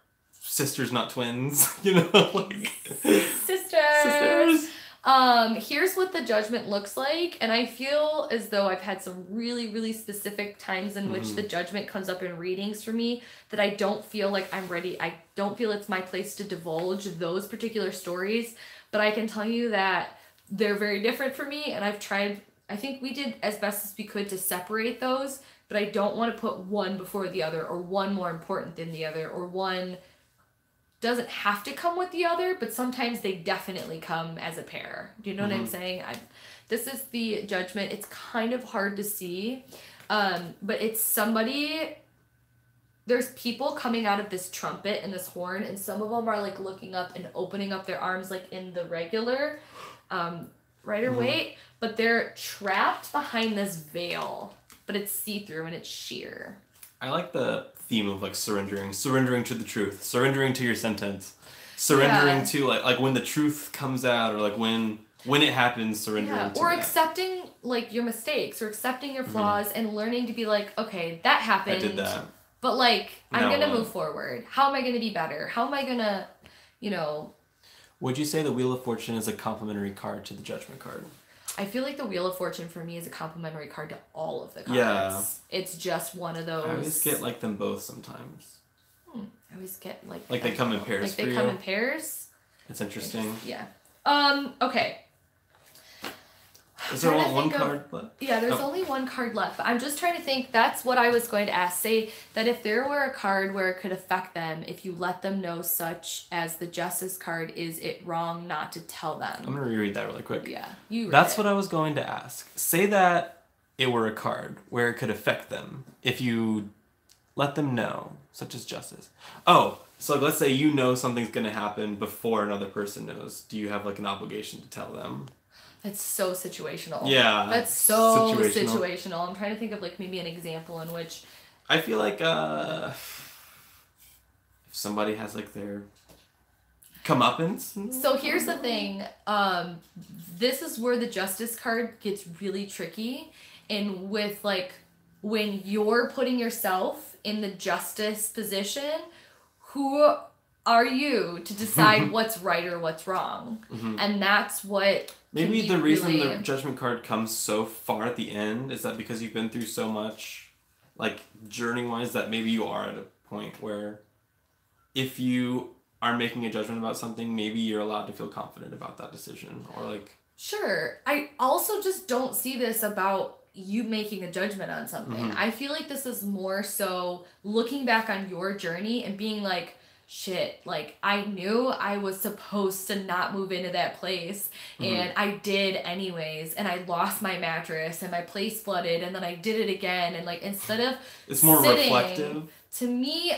sisters, not twins. You know, sisters. Here's what the judgment looks like, and I feel as though I've had some really, really specific times in which the judgment comes up in readings for me that I don't feel like I'm ready. I don't feel it's my place to divulge those particular stories, but I can tell you that they're very different for me, and I've tried, I think we did as best as we could to separate those, but I don't want to put one before the other, or one more important than the other, or one doesn't have to come with the other, but sometimes they definitely come as a pair. Do you know what I'm saying? This is the judgment. It's kind of hard to see, but it's somebody, there's people coming out of this trumpet and this horn, and some of them are looking up and opening up their arms in the regular Rider-Waite, but they're trapped behind this veil, but it's see-through and it's sheer. I like the theme of surrendering to the truth, surrendering to your sentence, surrendering to when the truth comes out, or when it happens, surrendering to or that. accepting your mistakes, or accepting your flaws, and learning to be okay, that happened, I did that, but I'm gonna move forward. How am I gonna be better? How am I gonna Would you say the Wheel of Fortune is a complementary card to the Judgment card? I feel like the Wheel of Fortune for me is a complementary card to all of the cards. Yeah. It's just one of those. I always get them both sometimes. I always get they come in pairs for you. They come in pairs. It's interesting. Okay. Is there only one card left? Yeah, there's only one card left. But I'm just trying to think. That's what I was going to ask. Say that if there were a card where it could affect them, if you let them know, such as the Justice card, is it wrong not to tell them? I'm going to reread that really quick. Yeah, That's what I was going to ask. Say that it were a card where it could affect them if you let them know, such as Justice. Oh, so let's say you know something's going to happen before another person knows. Do you have an obligation to tell them? That's so situational. Yeah. That's so situational. I'm trying to think of maybe an example in which I feel if somebody has their comeuppance. So here's the thing. This is where the Justice card gets really tricky, and with when you're putting yourself in the Justice position, who are you to decide what's right or what's wrong? And that's what maybe the reason the Judgment card comes so far at the end is that because you've been through so much, journey-wise, that maybe you are at a point where if you are making a judgment about something, maybe you're allowed to feel confident about that decision, or Sure. I also just don't see this about you making a judgment on something. I feel like this is more so looking back on your journey and being shit, I knew I was supposed to not move into that place, and I did anyways, and I lost my mattress, and my place flooded, and then I did it again, and instead of it's more reflective. To me,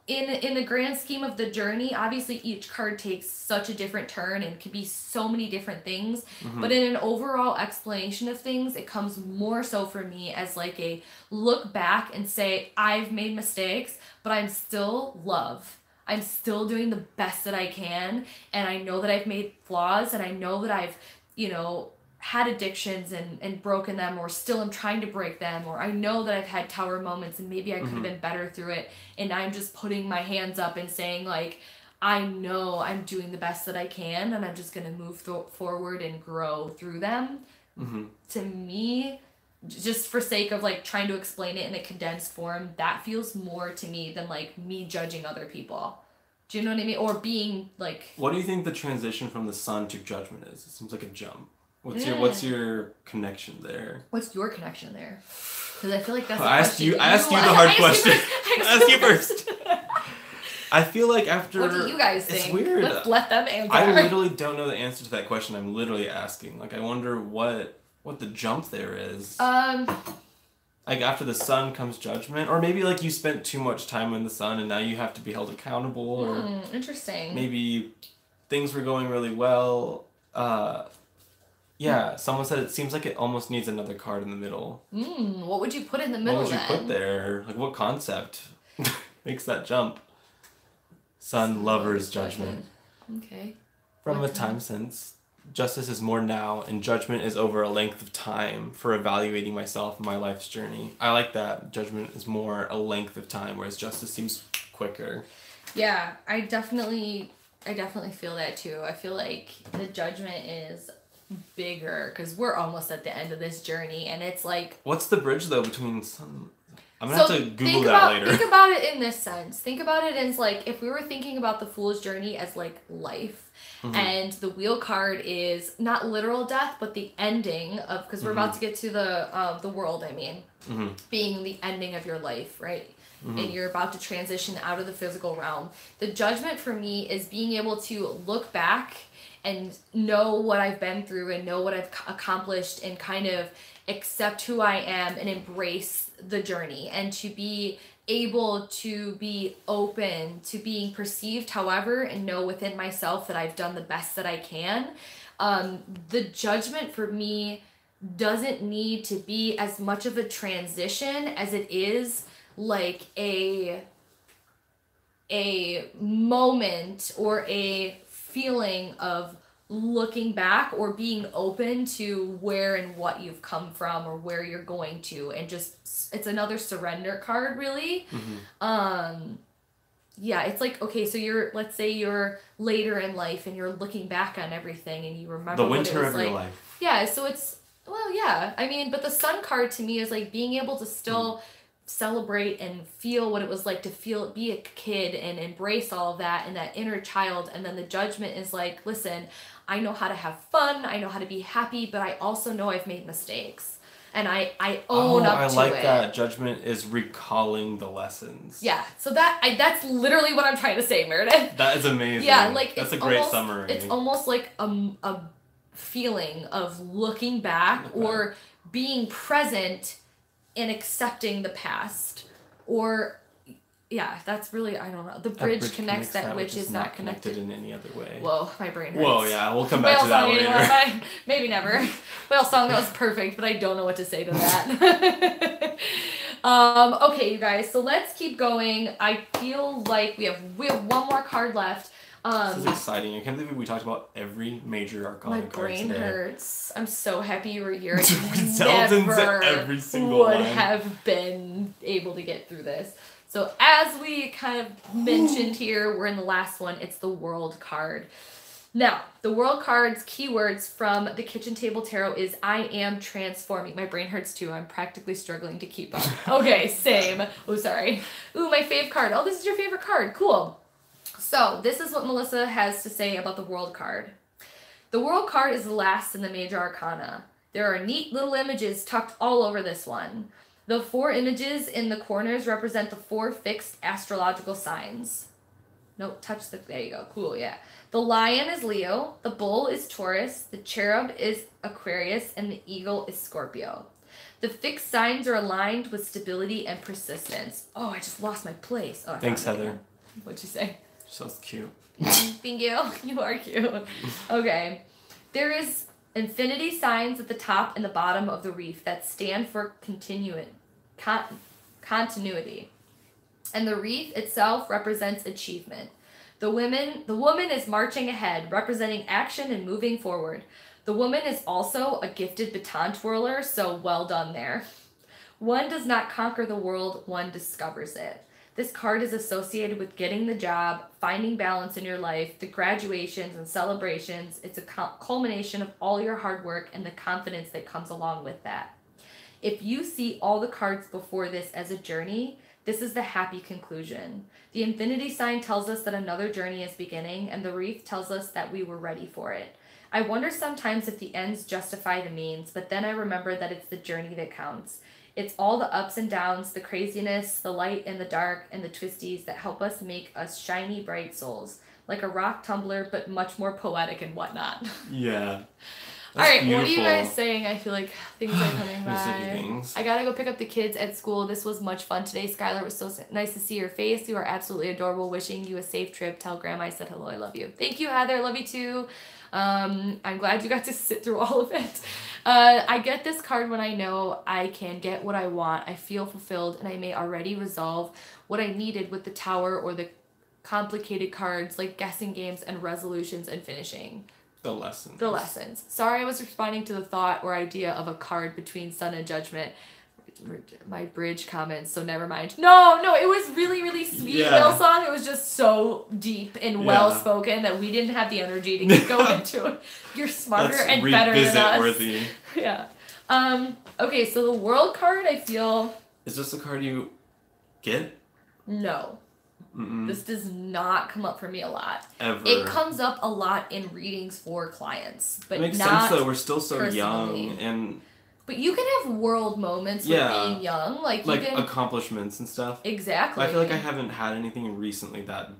in the grand scheme of the journey, obviously each card takes such a different turn and can be so many different things, but in an overall explanation of things, it comes more so for me as a look back and say, I've made mistakes, but I'm still love. I'm still doing the best that I can, and I know that I've made flaws, and I know that I've, had addictions and broken them, or still am trying to break them, or I know that I've had tower moments and maybe I could have been better through it, and I'm just putting my hands up and saying I know I'm doing the best that I can, and I'm just going to move forward and grow through them. To me, just for sake of trying to explain it in a condensed form, that feels more to me than me judging other people. Do you know what I mean? Or being What do you think the transition from the Sun to Judgment is? It seems like a jump. What's your connection there? What's your connection there? Because I feel like that's I asked you the hard question. I asked you first. I feel like after... What do you guys think? It's weird. Let's let them answer. I literally don't know the answer to that question. I'm literally asking. Like, I wonder what the jump there is. Like, after the sun comes judgment. Or maybe, like, you spent too much time in the sun and now you have to be held accountable. Or interesting. Maybe things were going really well. Yeah, someone said it seems like it almost needs another card in the middle. What would you put in the middle then? What would you put there? Like, what concept makes that jump? Sun, lovers, judgment. Okay. From a time sense, justice is more now, and judgment is over a length of time for evaluating myself and my life's journey. I like that. Judgment is more a length of time, whereas justice seems quicker. Yeah, I definitely feel that too. I feel like the judgment is bigger because we're almost at the end of this journey, and it's like... What's the bridge, though, between sun... I'm going to have to Google that later. Think about it in this sense. Think about it as, like, if we were thinking about the Fool's Journey as, like, life, and the wheel card is not literal death, but the ending of... Because we're about to get to the world, I mean. Being the ending of your life, right? And you're about to transition out of the physical realm. The judgment for me is being able to look back and know what I've been through and know what I've accomplished and kind of accept who I am and embrace the journey and to be able to be open to being perceived however and know within myself that I've done the best that I can. The judgment for me doesn't need to be as much of a transition as it is like a moment or a feeling of looking back or being open to where and what you've come from or where you're going to, and just it's another surrender card really. Yeah, it's like, okay, so let's say you're later in life and you're looking back on everything and you remember the winter of like. your life. Yeah, so it's, well, yeah, I mean, but the sun card to me is like being able to still celebrate and feel what it was like to be a kid and embrace all of that and that inner child. And then the judgment is like, listen, I know how to have fun, I know how to be happy, but I also know I've made mistakes and I own up to it. I like that. Judgment is recalling the lessons. Yeah, so that's literally what I'm trying to say, Meredith. That is amazing. Yeah, like that's a great summary. It's almost like a feeling of looking back or being present and accepting the past, or yeah, that's really, I don't know. The bridge connects that which is not connected in any other way. Whoa, my brain hurts. Whoa, yeah, we'll come back to that later. Maybe never. Whale song, that was perfect, but I don't know what to say to that. Okay, you guys, so let's keep going. I feel like we have one more card left. This is exciting. I can't believe we talked about every major arcana card today. My brain hurts. I'm so happy you were here. I never every single would have been able to get through this. So as we kind of mentioned here, we're in the last one. It's the World card. Now, the World card's keywords from the Kitchen Table Tarot is I am transforming. My brain hurts too. I'm practically struggling to keep up. Okay, same. Oh, sorry. Ooh, my fave card. Oh, this is your favorite card. Cool. So this is what Melissa has to say about the World card. The World card is the last in the Major Arcana. There are neat little images tucked all over this one. The 4 images in the corners represent the 4 fixed astrological signs. Nope, there you go. Cool, yeah. The lion is Leo, the bull is Taurus, the cherub is Aquarius, and the eagle is Scorpio. The fixed signs are aligned with stability and persistence. Oh, I just lost my place. Oh, thanks, Heather. What'd you say? So cute. Thank you. You are cute. Okay. There is infinity signs at the top and the bottom of the wreath that stand for continuity. And the wreath itself represents achievement. The woman is marching ahead, representing action and moving forward. The woman is also a gifted baton twirler, so well done there. One does not conquer the world, one discovers it. This card is associated with getting the job, finding balance in your life, the graduations and celebrations. It's a culmination of all your hard work and the confidence that comes along with that. If you see all the cards before this as a journey, This is the happy conclusion. The infinity sign tells us that another journey is beginning, and the wreath tells us that we were ready for it. I wonder sometimes if the ends justify the means, but then I remember that it's the journey that counts. It's all the ups and downs, the craziness, the light and the dark, and the twisties that help us make us shiny, bright souls. Like a rock tumbler, but much more poetic and whatnot. Yeah. All right, beautiful. What are you guys saying? I feel like things are coming by. Things. I gotta go pick up the kids at school. This was much fun today. Skylar, was so nice to see your face. You are absolutely adorable. Wishing you a safe trip. Tell Grandma I said hello. I love you. Thank you, Heather. Love you too. I'm glad you got to sit through all of it. I get this card when I know I can get what I want. I feel fulfilled, and I may already resolve what I needed with the Tower or the complicated cards like guessing games and resolutions and finishing. The lessons. The lessons. Sorry, I was responding to the thought or idea of a card between Sun and Judgment. My bridge comments, so never mind. No, it was really, really sweet. Hillsong. It was just so deep and well spoken that we didn't have the energy to go into it. You're smarter and better than us. Worthy. Yeah. Okay, so the World card, I feel. Is this a card you get? No. Mm-mm. This does not come up for me a lot. Ever. It comes up a lot in readings for clients, but it makes not sense though. We're still so personally. young, and but you can have world moments with being young, like you can, accomplishments and stuff. Exactly. I feel like I haven't had anything recently that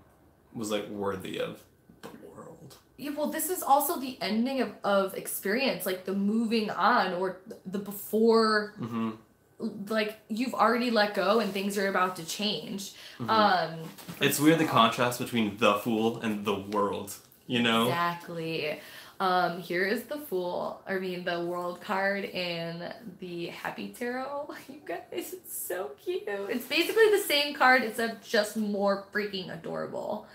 was like worthy of the world. Yeah, well, this is also the ending of experience, like the moving on or the before. Mm-hmm. Like you've already let go and things are about to change. Mm-hmm. It's weird the contrast between the Fool and the world, you know? Exactly. Here is the the World card in the Happy Tarot. You guys, it's so cute. It's basically the same card, except just more freaking adorable.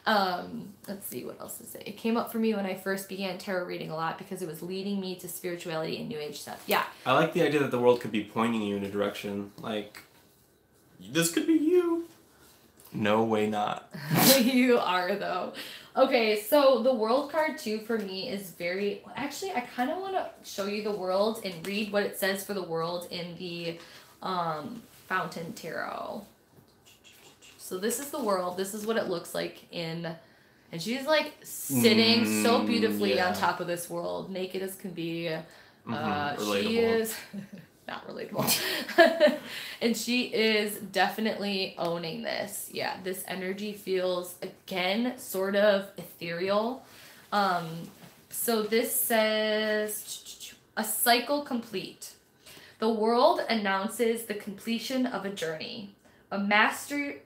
Let's see, what else to say. It came up for me when I first began tarot reading a lot because it was leading me to spirituality and New Age stuff. Yeah. I like the idea that the world could be pointing you in a direction. Like, this could be you. No way not. You are, though. Okay, so the World card, too, for me is very... Actually, I kind of want to show you the world and read what it says for the world in the Fountain Tarot. So this is the world. This is what it looks like in... And she's, like, sitting so beautifully on top of this world, naked as can be. She is... Not relatable. And she is definitely owning this. Yeah, this energy feels, again, sort of ethereal. So this says, a cycle complete. The world announces the completion of a journey. A master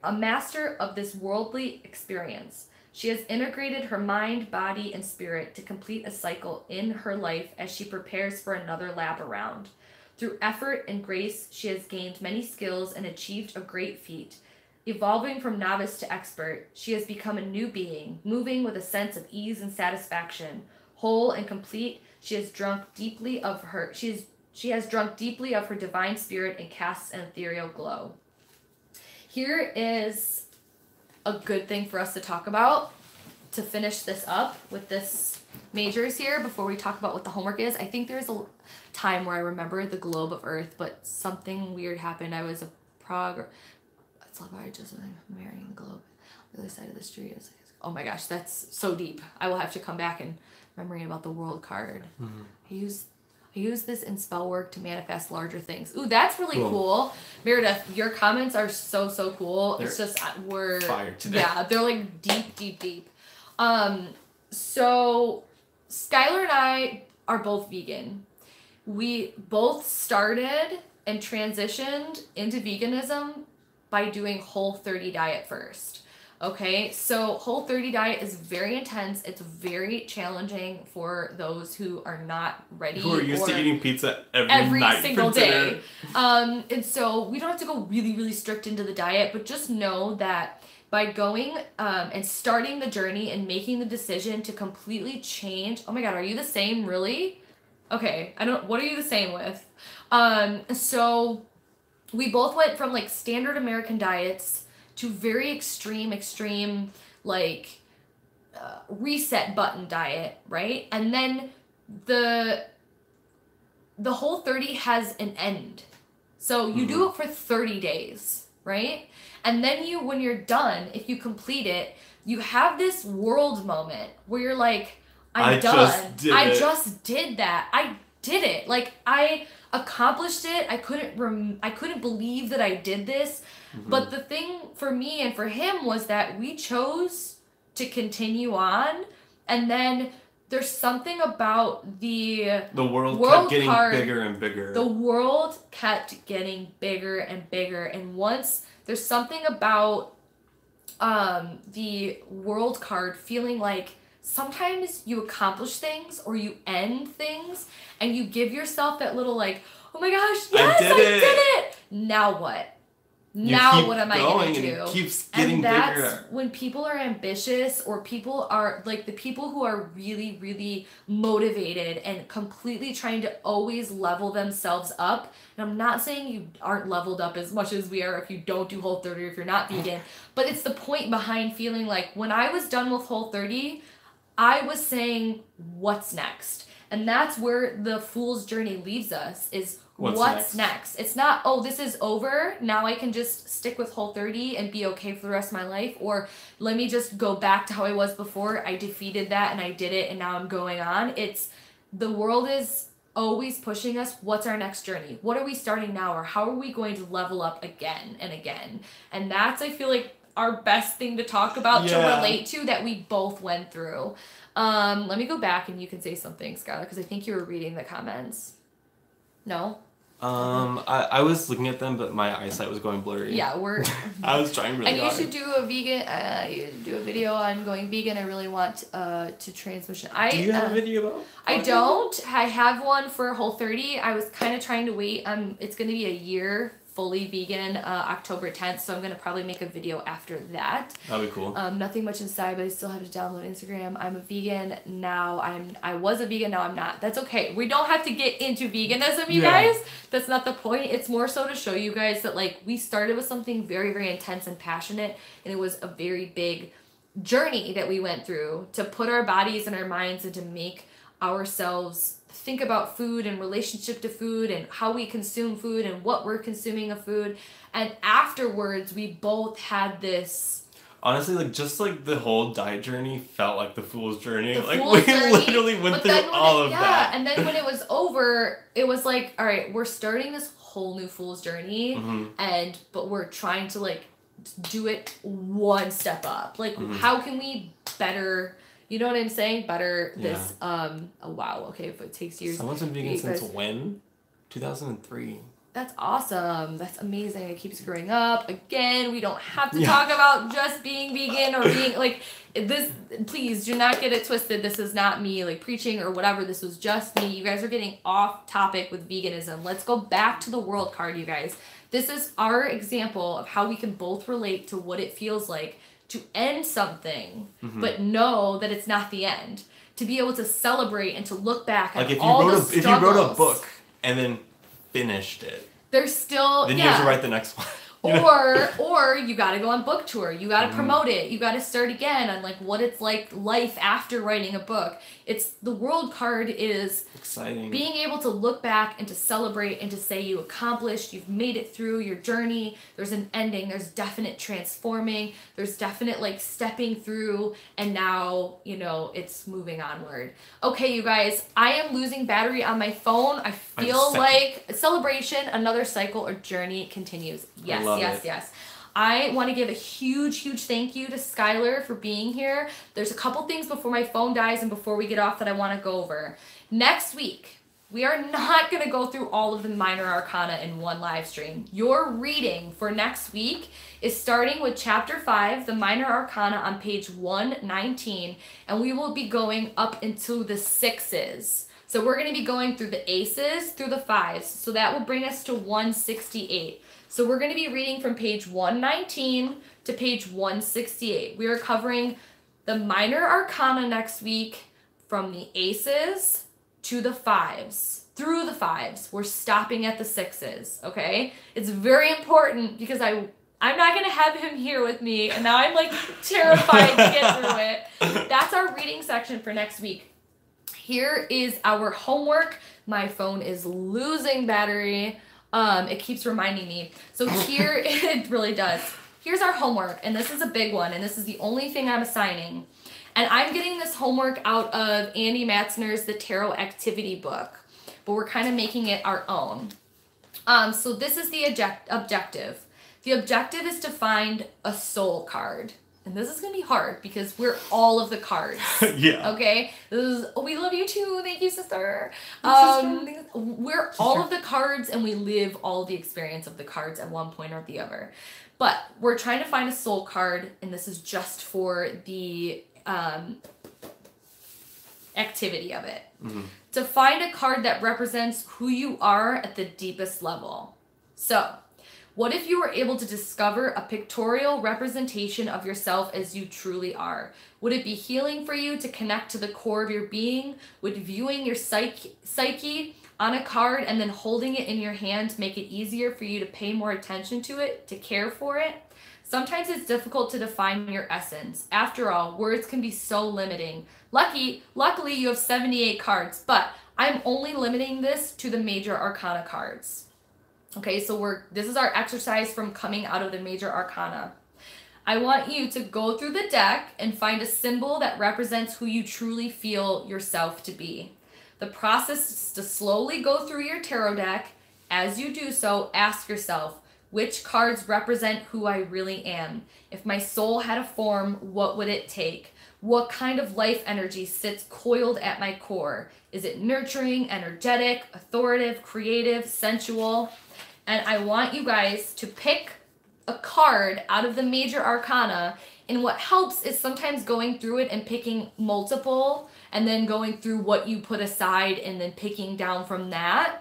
of this worldly experience. She has integrated her mind, body, and spirit to complete a cycle in her life as she prepares for another lap around. Through effort and grace, she has gained many skills and achieved a great feat. Evolving from novice to expert, she has become a new being, moving with a sense of ease and satisfaction. Whole and complete, she has drunk deeply of her divine spirit and casts an ethereal glow. Here is a good thing for us to talk about to finish this up with this majors here before we talk about what the homework is. I think there's a time where I remember the globe of Earth, but something weird happened. I was a It's like I just marrying the globe. The other side of the street is. Oh my gosh, that's so deep. I will have to come back and remembering about the World card. Mm-hmm. I use this in spell work to manifest larger things. Ooh, that's really cool. Meredith, your comments are so cool. They're, it's just we're fire today. Yeah, they're like deep. So Skylar and I are both vegan. We both started and transitioned into veganism by doing Whole30 diet first. Okay, so Whole30 diet is very intense. It's very challenging for those who are not ready. Who are used to eating pizza every night single day. And so we don't have to go really strict into the diet, but just know that by going and starting the journey and making the decision to completely change. Oh my God, are you the same, really? Okay, what are you the same with? So we both went from like standard American diets to very extreme, like, reset button diet, right? And then the Whole30 has an end. So you do it for 30 days. right? And then when you're done, if you complete it, you have this world moment where you're like, I'm done. I just did that. I did it. Like, I accomplished it. I couldn't believe that I did this. But the thing for me and for him was that we chose to continue on, and then there's something about the world kept getting bigger and bigger. The world kept getting bigger and bigger, and once there's something about the world card feeling like sometimes you accomplish things or you end things and you give yourself that little like, oh my gosh, yes, I did it. Now what? Now what am I going to do? And it keeps getting bigger. When people are ambitious, or people are like the people who are really, really motivated and completely trying to always level themselves up. And I'm not saying you aren't leveled up as much as we are if you don't do Whole30 or if you're not vegan, but it's the point behind feeling like when I was done with Whole30, I was saying, what's next? And that's where the fool's journey leaves us, is what's next? It's not, oh, this is over. Now I can just stick with Whole30 and be okay for the rest of my life. Or let me just go back to how I was before. I defeated that and I did it and now I'm going on. It's, the world is always pushing us. What's our next journey? What are we starting now? Or how are we going to level up again and again? And that's, I feel like, our best thing to talk about, to relate to, that we both went through. Let me go back and you can say something, Skylar, because I think you were reading the comments. No? I was looking at them, but my eyesight was going blurry. Yeah, I was trying really hard. And you should do a vegan, you do a video on going vegan. I really want to transmission. Do you have a video about? I don't. I have one for Whole30. I was kind of trying to wait. It's going to be a year fully vegan, October 10th, so I'm going to probably make a video after that. That'd be cool. Nothing much inside, but I still have to download Instagram. I'm a vegan now. I was a vegan, now I'm not. That's okay. We don't have to get into veganism, you guys. That's not the point. It's more so to show you guys that, like, we started with something very, very intense and passionate, and it was a very big journey that we went through to put our bodies and our minds and to make ourselves think about food and relationship to food and how we consume food and what we're consuming of food. And afterwards, we both had this... Honestly, like, just like the whole diet journey felt like the fool's journey. We literally went through all of that. And then when it was over, it was like, all right, we're starting this whole new fool's journey, but we're trying to, like, do it one step up. Like, how can we better... You know what I'm saying? Better this, oh wow, okay, if it takes years. Someone's been vegan since when? 2003. That's awesome. That's amazing. It keeps growing up. Again, we don't have to talk about just being vegan or being, like, this, please do not get it twisted. This is not me, like, preaching or whatever. This was just me. You guys are getting off topic with veganism. Let's go back to the world card, you guys. This is our example of how we can both relate to what it feels like to end something, but know that it's not the end. To be able to celebrate and to look back at all the struggles. If you wrote a book and then finished it, there's still... Then you have to write the next one. Or you gotta go on book tour. You gotta promote it. You gotta start again on, like, what it's like life after writing a book. It's the world card is exciting. Being able to look back and to celebrate and to say you accomplished, you've made it through your journey. There's an ending. There's definite transforming. There's definite, like, stepping through, and now, you know, it's moving onward. Okay, you guys, I am losing battery on my phone. I feel like a celebration, another cycle or journey continues. Yes. I want to give a huge, huge thank you to SKYLER for being here. There's a couple things before my phone dies and before we get off that I want to go over. Next week, we are not going to go through all of the minor arcana in one live stream. Your reading for next week is starting with chapter 5, the minor arcana, on page 119, and we will be going up into the 6s. So we're going to be going through the aces through the 5s. So that will bring us to 168. So we're going to be reading from page 119 to page 168. We are covering the minor arcana next week from the aces to the 5s, through the 5s. We're stopping at the 6s, okay? It's very important because I'm not going to have him here with me, and now I'm, like, terrified to get through it. That's our reading section for next week. Here is our homework. My phone is losing battery. It keeps reminding me. So here, it really does. Here's our homework, and this is a big one, and this is the only thing I'm assigning. And I'm getting this homework out of Andy Matzner's The Tarot Activity book, but we're kind of making it our own. So this is the objective. The objective is to find a soul card. And this is going to be hard because we're all of the cards. Yeah. Okay? We love you too. Thank you, sister. We're all of the cards, and we live all the experience of the cards at one point or the other. But we're trying to find a soul card, and this is just for the activity of it. Mm-hmm. To find a card that represents who you are at the deepest level. So, what if you were able to discover a pictorial representation of yourself as you truly are? Would it be healing for you to connect to the core of your being? Would viewing your psyche on a card and then holding it in your hand make it easier for you to pay more attention to it, to care for it? Sometimes it's difficult to define your essence. After all, words can be so limiting. Luckily, you have 78 cards, but I'm only limiting this to the Major Arcana cards. Okay, so this is our exercise from coming out of the Major Arcana. I want you to go through the deck and find a symbol that represents who you truly feel yourself to be. The process is to slowly go through your tarot deck. As you do so, ask yourself, which cards represent who I really am? If my soul had a form, what would it take? What kind of life energy sits coiled at my core? Is it nurturing, energetic, authoritative, creative, sensual? And I want you guys to pick a card out of the Major Arcana, and what helps is sometimes going through it and picking multiple, and then going through what you put aside and then picking down from that.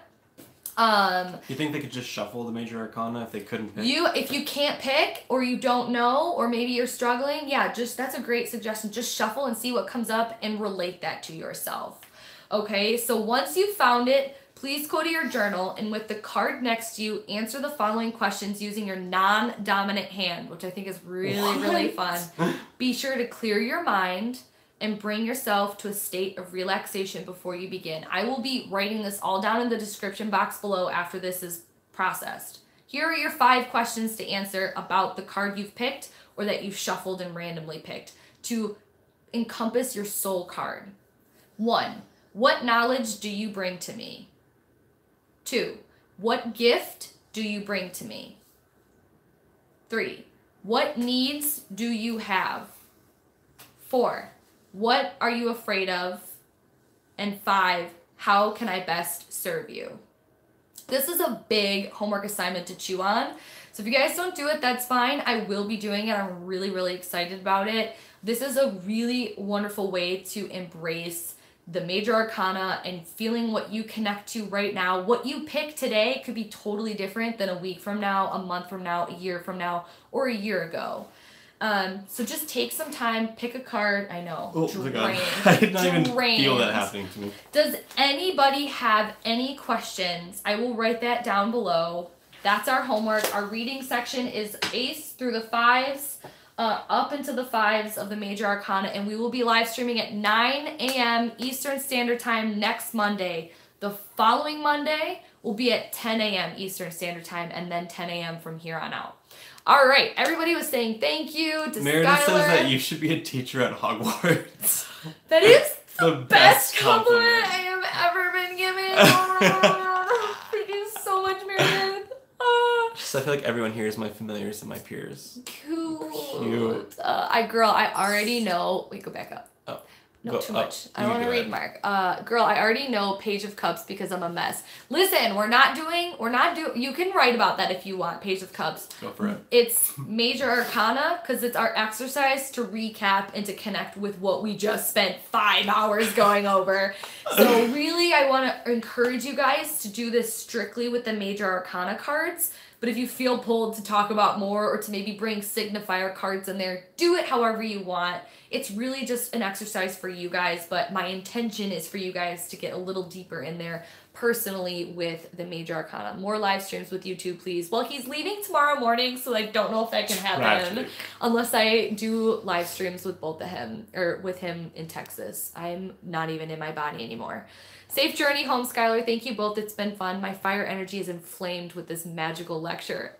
You think they could just shuffle the Major Arcana if they couldn't pick? If you can't pick, or you don't know, or maybe you're struggling, yeah, that's a great suggestion. Just shuffle and see what comes up and relate that to yourself. Okay, so once you've found it, please go to your journal, and with the card next to you, answer the following questions using your non-dominant hand, which I think is really fun. Be sure to clear your mind and bring yourself to a state of relaxation before you begin. I will be writing this all down in the description box below after this is processed. Here are your 5 questions to answer about the card you've picked or that you've shuffled and randomly picked to encompass your soul card. 1. What knowledge do you bring to me? 2. What gift do you bring to me? 3. What needs do you have? 4. What are you afraid of? And 5. How can I best serve you? This is a big homework assignment to chew on. So if you guys don't do it, that's fine. I will be doing it. I'm really excited about it. This is a really wonderful way to embrace the Major Arcana and feeling what you connect to right now. What you pick today could be totally different than a week from now, a month from now, a year from now, or a year ago. So just take some time, pick a card. I know, drained. I did not even feel that happening to me. Does anybody have any questions? I will write that down below. That's our homework. Our reading section is Ace through the 5s. Up into the 5s of the Major Arcana, and we will be live streaming at 9 a.m. Eastern Standard Time next Monday. The following Monday will be at 10 a.m. Eastern Standard Time, and then 10 a.m. from here on out. All right, everybody was saying thank you to Meredith SKYLER. says that you should be a teacher at Hogwarts. That is the best compliment I have ever been given. Thank you so much, Meredith. I feel like everyone here is my familiars and my peers. Cute. I already know. Wait, go back up. Oh. No, too much. I don't want to read Mark. Girl, I already know Page of Cups because I'm a mess. Listen, you can write about that if you want, Page of Cups. Go for it. It's Major Arcana because it's our exercise to recap and to connect with what we just spent 5 hours going over. So really, I want to encourage you guys to do this strictly with the Major Arcana cards. But if you feel pulled to talk about more or to maybe bring signifier cards in there, do it however you want. It's really just an exercise for you guys, but my intention is for you guys to get a little deeper in there personally with the Major Arcana. More live streams with you too, please. Well, he's leaving tomorrow morning, so I don't know if that can happen unless I do live streams with both of him, or with him in Texas. I'm not even in my body anymore. Safe journey home, Skylar. Thank you both. It's been fun. My fire energy is inflamed with this magical lecture.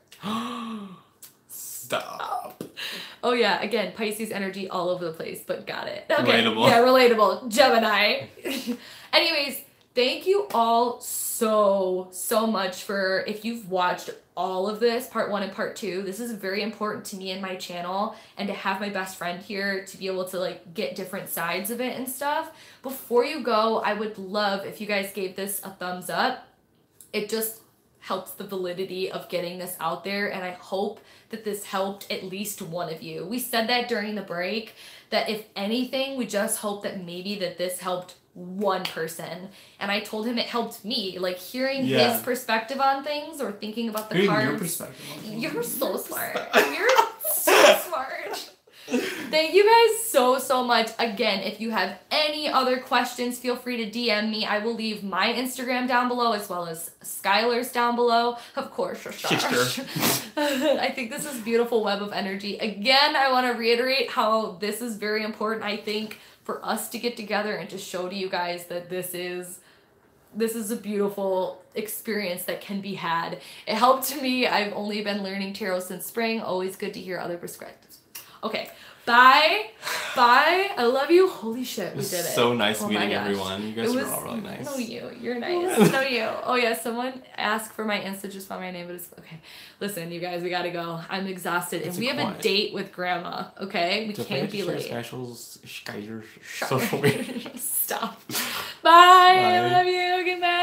Stop. Oh yeah, again, Pisces energy all over the place, but got it. Okay. Relatable. Yeah, relatable. Gemini. Anyways, thank you all so much for, if you've watched all of this, part 1 and part 2, this is very important to me and my channel, and to have my best friend here to be able to like get different sides of it and stuff. Before you go, I would love if you guys gave this a thumbs up. It just helps the validity of getting this out there, and I hope that this helped at least one of you. We said that during the break, that if anything, we just hope that maybe that this helped one person. And I told him it helped me, like hearing his perspective on things, or thinking about the cards. Your perspective on things. You're so smart. You're so smart. Thank you guys so much. Again, if you have any other questions, feel free to DM me. I will leave my Instagram down below, as well as Skylar's down below. Of course, I think this is a beautiful web of energy. Again, I want to reiterate how this is very important, I think, for us to get together and to show to you guys that this is a beautiful experience that can be had. It helped me. I've only been learning tarot since spring. Always good to hear other perspectives. Okay, bye. I love you. Holy shit, we did it. So nice meeting everyone. You guys were all really nice. No, you're nice. No, you. Oh yeah, someone asked for my Insta, just spell my name, but it's okay. Listen, you guys, we gotta go. I'm exhausted, and we have a date with Grandma. Okay, we can't be late. Social media. Stop. Bye. I love you. Goodbye.